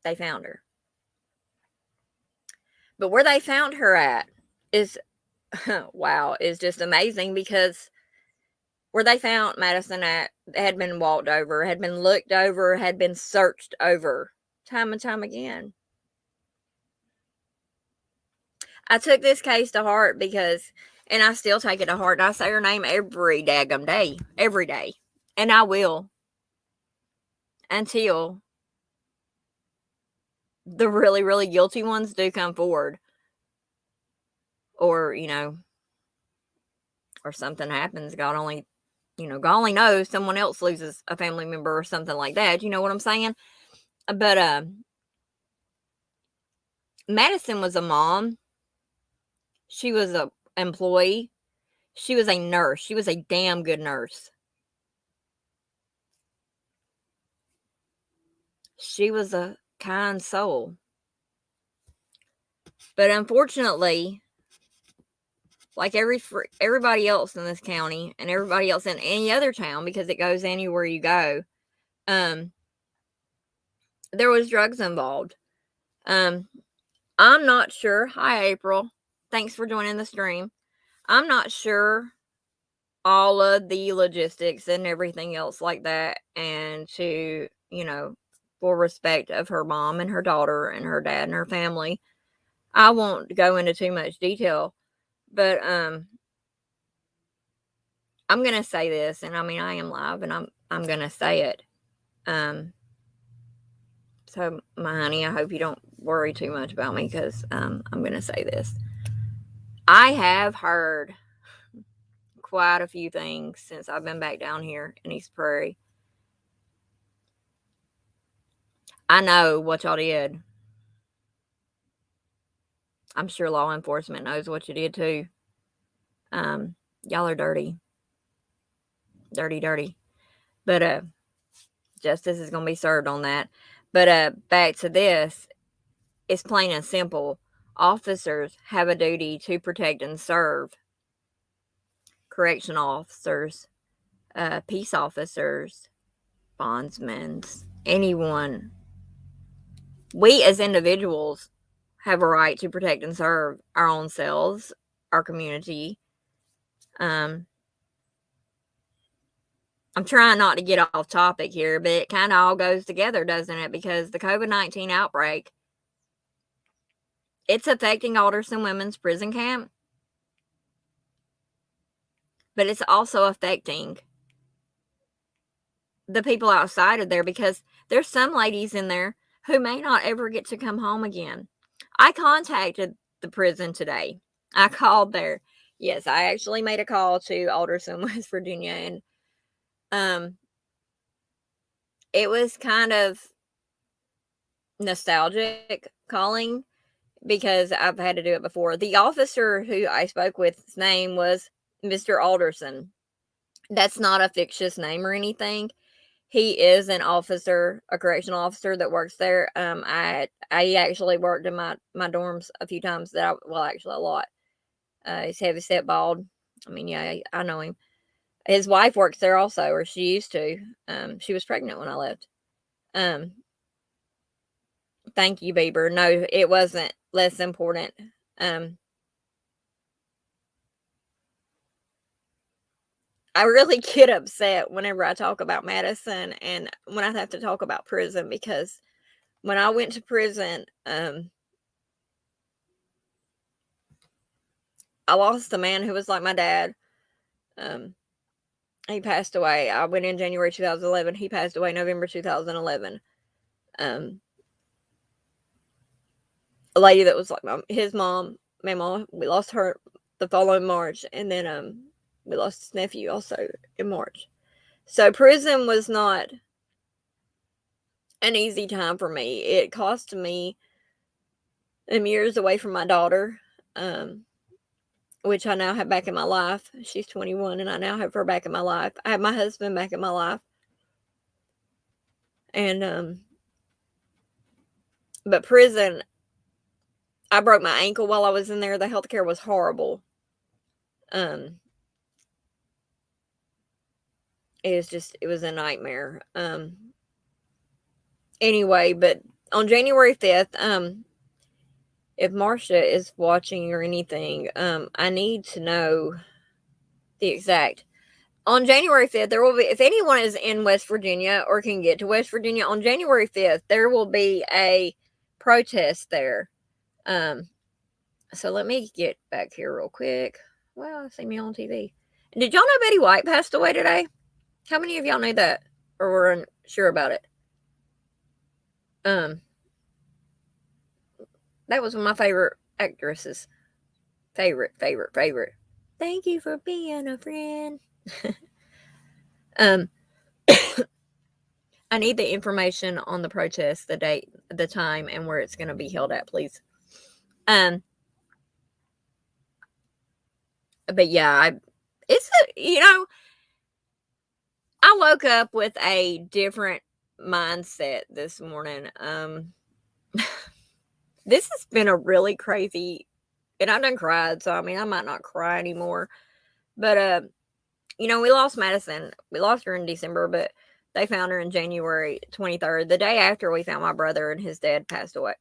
They found her. But where they found her at is, wow, is just amazing, because where they found Madison at had been walked over, had been looked over, had been searched over time and time again. I took this case to heart because, and I still take it to heart. I say her name every daggum day, every day. And I will until the really, really guilty ones do come forward. or, or something happens. God only knows, someone else loses a family member or something like that. You know what I'm saying? But Madison was a mom. She was a employee. She was a nurse. She was a damn good nurse. She was a kind soul. But unfortunately, like everybody else in this county and everybody else in any other town, because it goes anywhere you go, there was drugs involved. I'm not sure. Hi, April. Thanks for joining the stream. I'm not sure all of the logistics and everything else like that, and to, for respect of her mom and her daughter and her dad and her family, I won't go into too much detail, but I'm gonna say this, and I mean, I am live, and I'm gonna say it. So my honey, I hope you don't worry too much about me, because I'm gonna say this. I have heard quite a few things since I've been back down here in East Prairie. I know what y'all did. I'm sure law enforcement knows what you did too. Y'all are dirty. Dirty. But justice is gonna be served on that. But back to this, it's plain and simple. Officers have a duty to protect and serve. Correctional officers, peace officers, bondsmen, anyone. We as individuals have a right to protect and serve our own selves, our community. I'm trying not to get off topic here, but it kind of all goes together, doesn't it? Because the COVID-19 outbreak, it's affecting Alderson Women's Prison Camp, but it's also affecting the people outside of there, because there's some ladies in there who may not ever get to come home again. I contacted the prison today. I called there. Yes, I actually made a call to Alderson, West Virginia, and it was kind of nostalgic calling, because I've had to do it before. The officer who I spoke with, his name was Mr. Alderson. That's not a fictitious name or anything. He is an officer, a correctional officer that works there. I actually worked in my dorms a few times. Actually a lot. He's heavy set, bald. I mean, yeah, I know him. His wife works there also, or she used to. She was pregnant when I left. Thank you, Bieber. No, it wasn't less important. I really get upset whenever I talk about Madison and when I have to talk about prison, because when I went to prison, I lost a man who was like my dad. He passed away. I went in January 2011. He passed away November 2011. A lady that was like his mom, my mom, we lost her the following March, and then we lost his nephew also in March. So prison was not an easy time for me. It cost me years away from my daughter, which I now have back in my life. She's 21, and I now have her back in my life. I have my husband back in my life. And but prison, I broke my ankle while I was in there. The healthcare was horrible. It was a nightmare. Anyway, but on January 5th, if Marcia is watching or anything, I need to know the exact. On January 5th, there will be, if anyone is in West Virginia or can get to West Virginia, on January 5th, there will be a protest there. So let me get back here real quick. Well, see me on TV. Did y'all know Betty White passed away today? How many of y'all knew that or were unsure about it? That was one of my favorite actresses. Favorite. Thank you for being a friend. I need the information on the protest, the date, the time, and where it's going to be held at, please. But yeah, I woke up with a different mindset this morning. This has been a really crazy, and I done cried, so I mean, I might not cry anymore. But we lost Madison. We lost her in December, but they found her in January 23rd, the day after we found my brother and his dad passed away.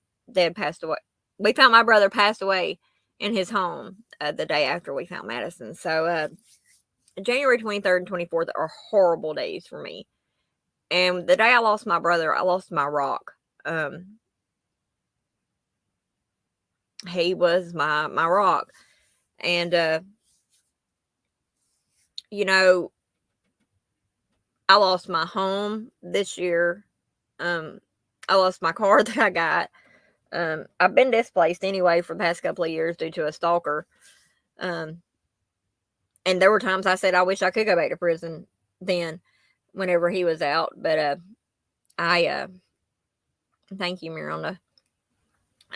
We found my brother passed away in his home the day after we found Madison. So January 23rd and 24th are horrible days for me. And the day I lost my brother, I lost my rock. He was my rock. And, I lost my home this year. I lost my car that I got. I've been displaced anyway for the past couple of years due to a stalker. And there were times I said I wish I could go back to prison then, whenever he was out. But thank you, Miranda.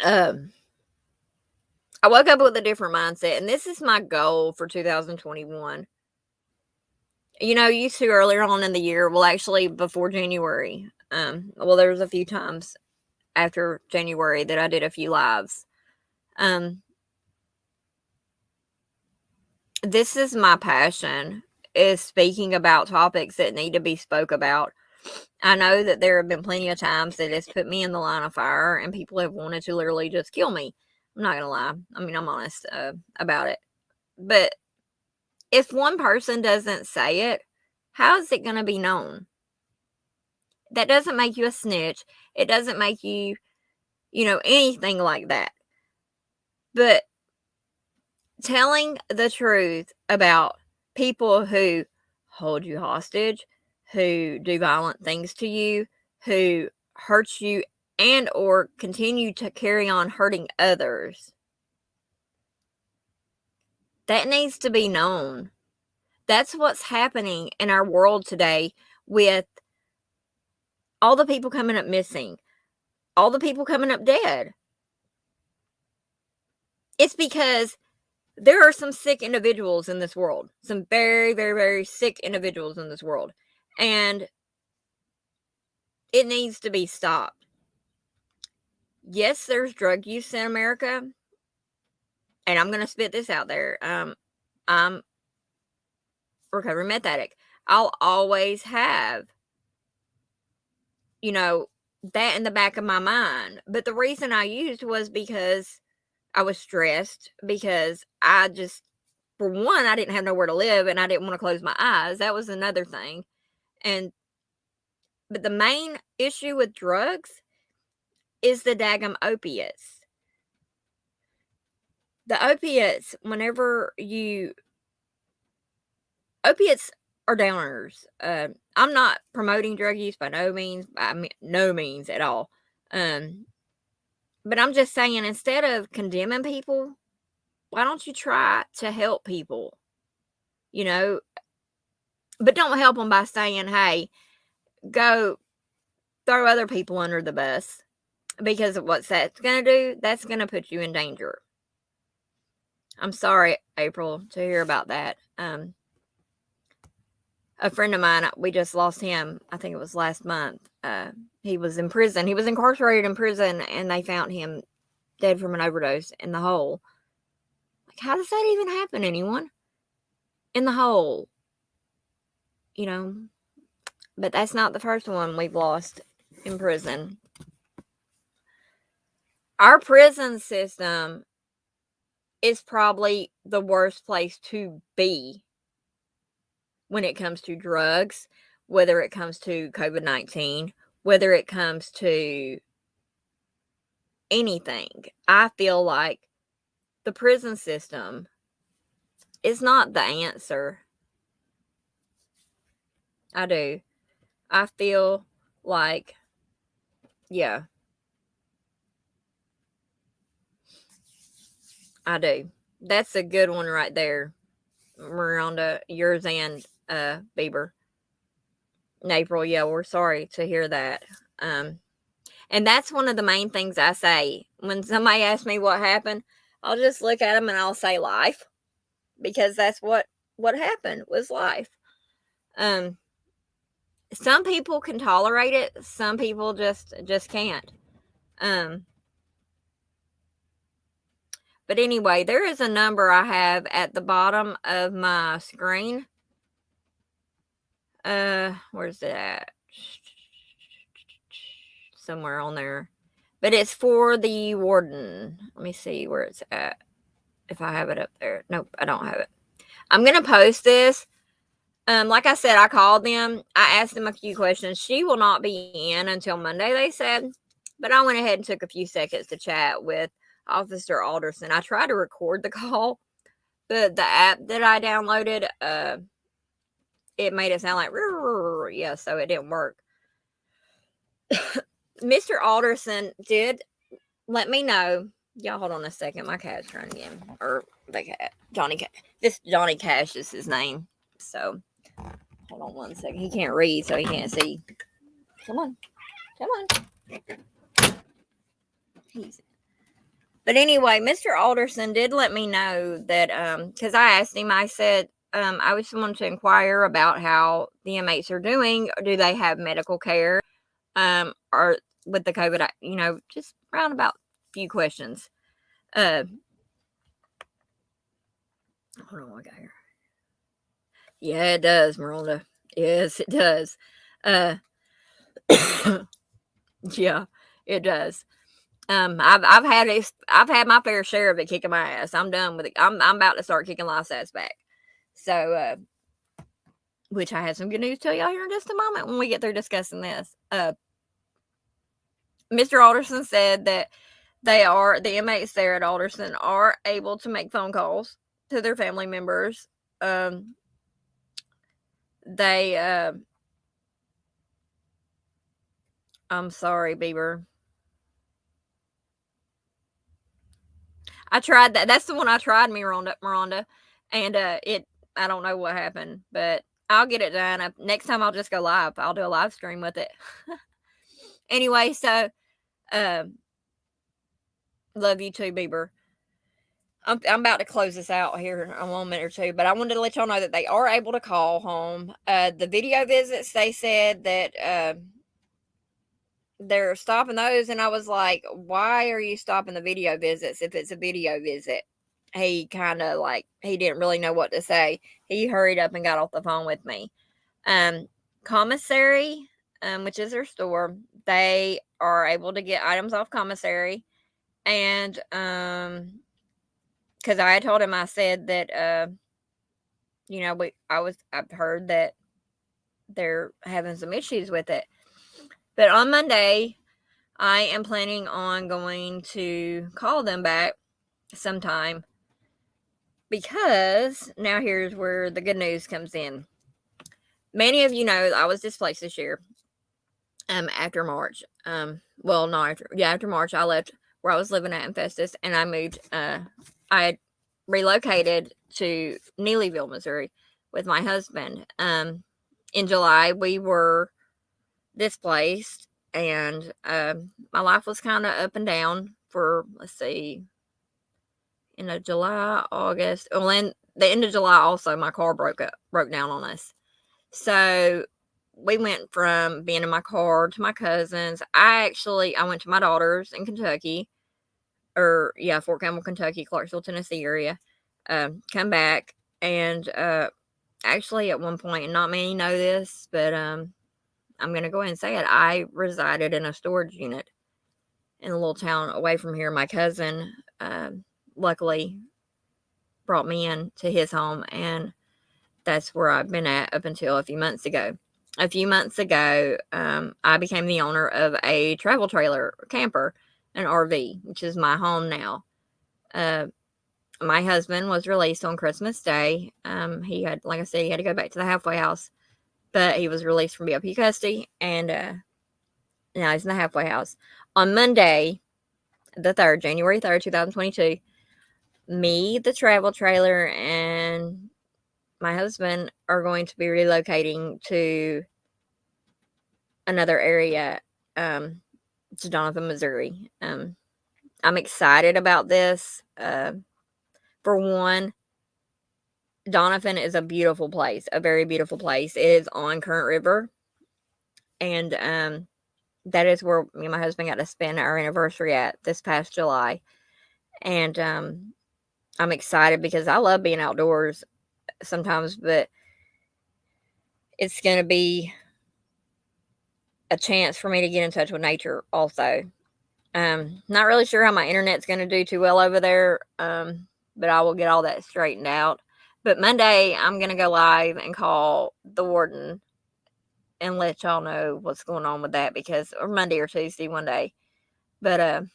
I woke up with a different mindset, and this is my goal for 2021. Used to earlier on in the year, well, actually before January. There was a few times after January that I did a few lives. This is my passion, is speaking about topics that need to be spoke about. I know that there have been plenty of times that it's put me in the line of fire and people have wanted to literally just kill me. I'm not going to lie. I mean, I'm honest about it. But if one person doesn't say it, how is it going to be known? That doesn't make you a snitch. It doesn't make you, anything like that. But telling the truth about people who hold you hostage, who do violent things to you, who hurt you and or continue to carry on hurting others, that needs to be known. That's what's happening in our world today with all the people coming up missing, all the people coming up dead. It's because there are some sick individuals in this world, some very, very, very sick individuals in this world, and it needs to be stopped. Yes, there's drug use in America, and I'm going to spit this out there. I'm recovery meth addict. I'll always have, that in the back of my mind. But the reason I used was because I was stressed, because for one, I didn't have nowhere to live and I didn't want to close my eyes. That was another thing. But the main issue with drugs is the daggum opiates. The opiates, opiates are downers. I'm not promoting drug use by no means. I mean, no means at all. But I'm just saying, instead of condemning people, why don't you try to help people? But don't help them by saying, hey, go throw other people under the bus. Because of what that's going to do, that's going to put you in danger. I'm sorry, April, to hear about that. A friend of mine, we just lost him, I think it was last month. He was in prison. He was incarcerated in prison, and they found him dead from an overdose in the hole. Like, how does that even happen, anyone? In the hole. But that's not the first one we've lost in prison. Our prison system is probably the worst place to be when it comes to drugs, whether it comes to COVID-19, whether it comes to anything. I feel like the prison system is not the answer. I do. I feel like, I do. That's a good one right there, Miranda. Yours and Bieber. In April, yeah, we're sorry to hear that. And that's one of the main things I say. When somebody asks me what happened, I'll just look at them and I'll say life. Because that's what happened, was life. Some people can tolerate it. Some people just can't. But anyway, there is a number I have at the bottom of my screen. Where's it at? Somewhere on there. But it's for the warden. Let me see where it's at. If I have it up there. Nope, I don't have it. I'm going to post this. Like I said, I called them. I asked them a few questions. She will not be in until Monday, they said. But I went ahead and took a few seconds to chat with Officer Alderson. I tried to record the call, but the app that I downloaded, it made it sound like, yeah, so it didn't work. Mr. Alderson did let me know. Y'all hold on a second. My cat's trying again. Or the cat. Johnny Cash. This Johnny Cash is his name. So, hold on one second. He can't read, so he can't see. Come on. Come on. But anyway, Mr. Alderson did let me know that, because I asked him, I said, I was wanting to inquire about how the inmates are doing. Do they have medical care? Or with the COVID, just round about a few questions. Hold on, I got here. Yeah, it does, Miranda. Yes, it does. Yeah, it does. I've had my fair share of it kicking my ass. I'm done with it. I'm about to start kicking life's ass back. So, which I have some good news to tell y'all here in just a moment when we get through discussing this. Mr. Alderson said that the inmates there at Alderson are able to make phone calls to their family members. I'm sorry, Bieber. I tried that. That's the one I tried, Miranda. And I don't know what happened, but I'll get it done. Next time I'll just go live. I'll do a live stream with it. Anyway, so love you too, Bieber. I'm about to close this out here in a moment or two, but I wanted to let y'all know that they are able to call home. The video visits, they said that they're stopping those, and I was like, why are you stopping the video visits if it's a video visit? He kind of he didn't really know what to say. He hurried up and got off the phone with me. Commissary, which is their store, they are able to get items off commissary. And because I had told him, I said that I've heard that they're having some issues with it. But on Monday, I am planning on going to call them back sometime, because now here's where the good news comes in. Many of you know I was displaced this year after March. After March, I left where I was living at in Festus, and I moved. I relocated to Neelyville, Missouri with my husband. In July, we were displaced, and my life was kind of up and down for, July, August. Well, in the end of July also, my car broke down on us. So we went from being in my car to my cousin's. I went to my daughter's in Kentucky, Fort Campbell, Kentucky, Clarksville, Tennessee area. Come back, and actually at one point, and not many know this, but I'm going to go ahead and say it, I resided in a storage unit in a little town away from here. My cousin luckily brought me in to his home, and that's where I've been at up until a few months ago. A few months ago, I became the owner of a travel trailer camper, an RV, which is my home now. My husband was released on Christmas Day. He had, like I said, he had to go back to the halfway house, but he was released from BOP custody, and now he's in the halfway house. On Monday, the 3rd, January 3rd, 2022, me, the travel trailer, and my husband are going to be relocating to another area, to Donovan, Missouri. I'm excited about this. For one, Donovan is a beautiful place, a very beautiful place. It is on Current River, and that is where me and my husband got to spend our anniversary at this past July. And I'm excited because I love being outdoors sometimes, but it's going to be a chance for me to get in touch with nature also. Not really sure how my internet's going to do too well over there, but I will get all that straightened out. But Monday, I'm going to go live and call the warden and let y'all know what's going on with that, because, or Monday or Tuesday, one day. But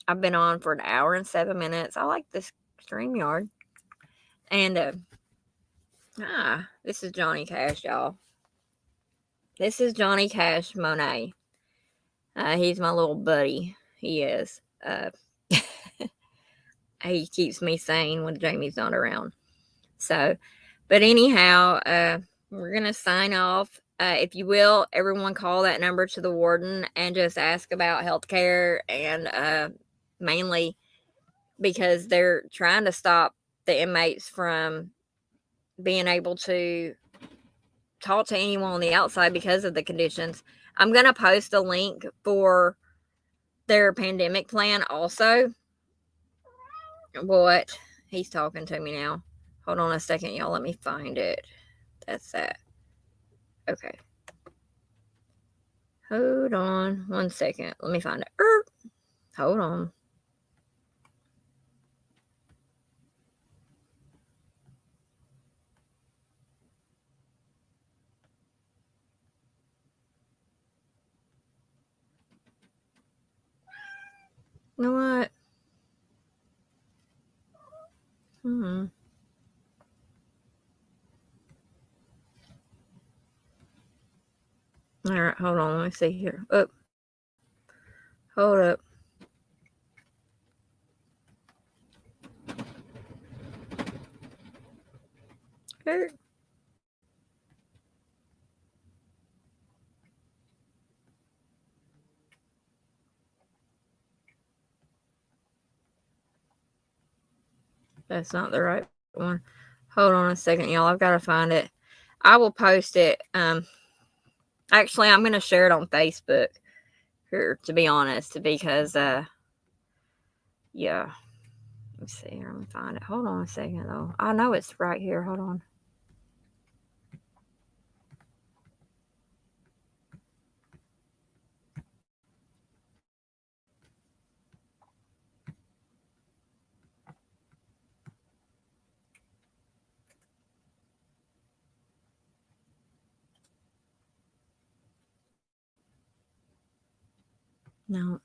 I've been on for an hour and 7 minutes. I like this StreamYard. And this is Johnny Cash, y'all. This is Johnny Cash Monet. He's my little buddy. He is. He keeps me sane when Jamie's not around. So, but anyhow, we're going to sign off. If you will, everyone call that number to the warden and just ask about healthcare, and mainly because they're trying to stop the inmates from being able to talk to anyone on the outside because of the conditions. I'm going to post a link for their pandemic plan also. What? He's talking to me now. Hold on a second, y'all. Let me find it. That's that. Okay. Hold on 1 second. Let me find it. Hold on. You know what? All right, hold on. Let me see here. Oh, hold up. Okay. That's not the right one. Hold on a second, y'all. I've got to find it. I will post it. Actually, I'm going to share it on Facebook here, to be honest, because, yeah. Let me see here. Let me find it. Hold on a second, though. I know it's right here. Hold on. No.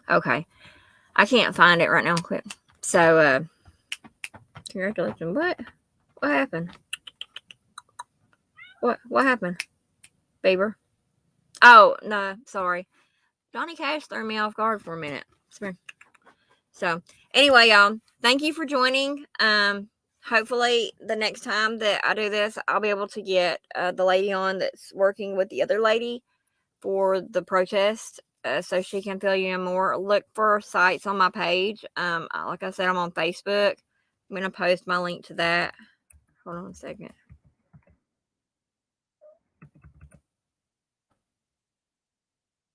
Okay. I can't find it right now. Quick. So, congratulations. What? What happened? What happened? Beaver? Oh, no. Sorry. Johnny Cash threw me off guard for a minute. So, anyway, y'all, thank you for joining. Hopefully, the next time that I do this, I'll be able to get the lady on that's working with the other lady for the protest, so she can fill you in more. Look for sites on my page. Like I said, I'm on Facebook. I'm going to post my link to that. Hold on a second.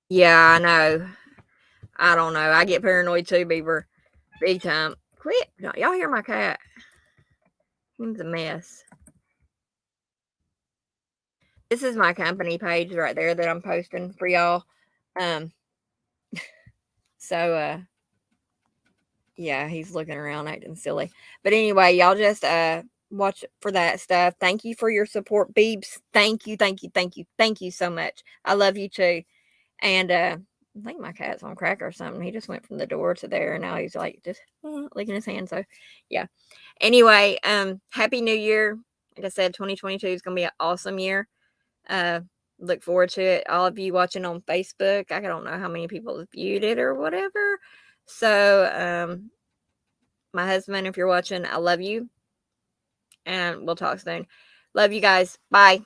Yeah, I know. I don't know. I get paranoid too, Beaver. Big time. Quit. Y'all hear my cat? He's a mess. This is my company page right there that I'm posting for y'all. So, yeah, he's looking around acting silly. But anyway, y'all just watch for that stuff. Thank you for your support, Beebs. Thank you so much. I love you too. And I think my cat's on crack or something. He just went from the door to there, and now he's like just licking his hand. So, yeah. Anyway, Happy New Year. Like I said, 2022 is going to be an awesome year. Look forward to it. All of you watching on Facebook, I don't know how many people have viewed it or whatever. So, my husband, if you're watching, I love you. And we'll talk soon. Love you guys. Bye.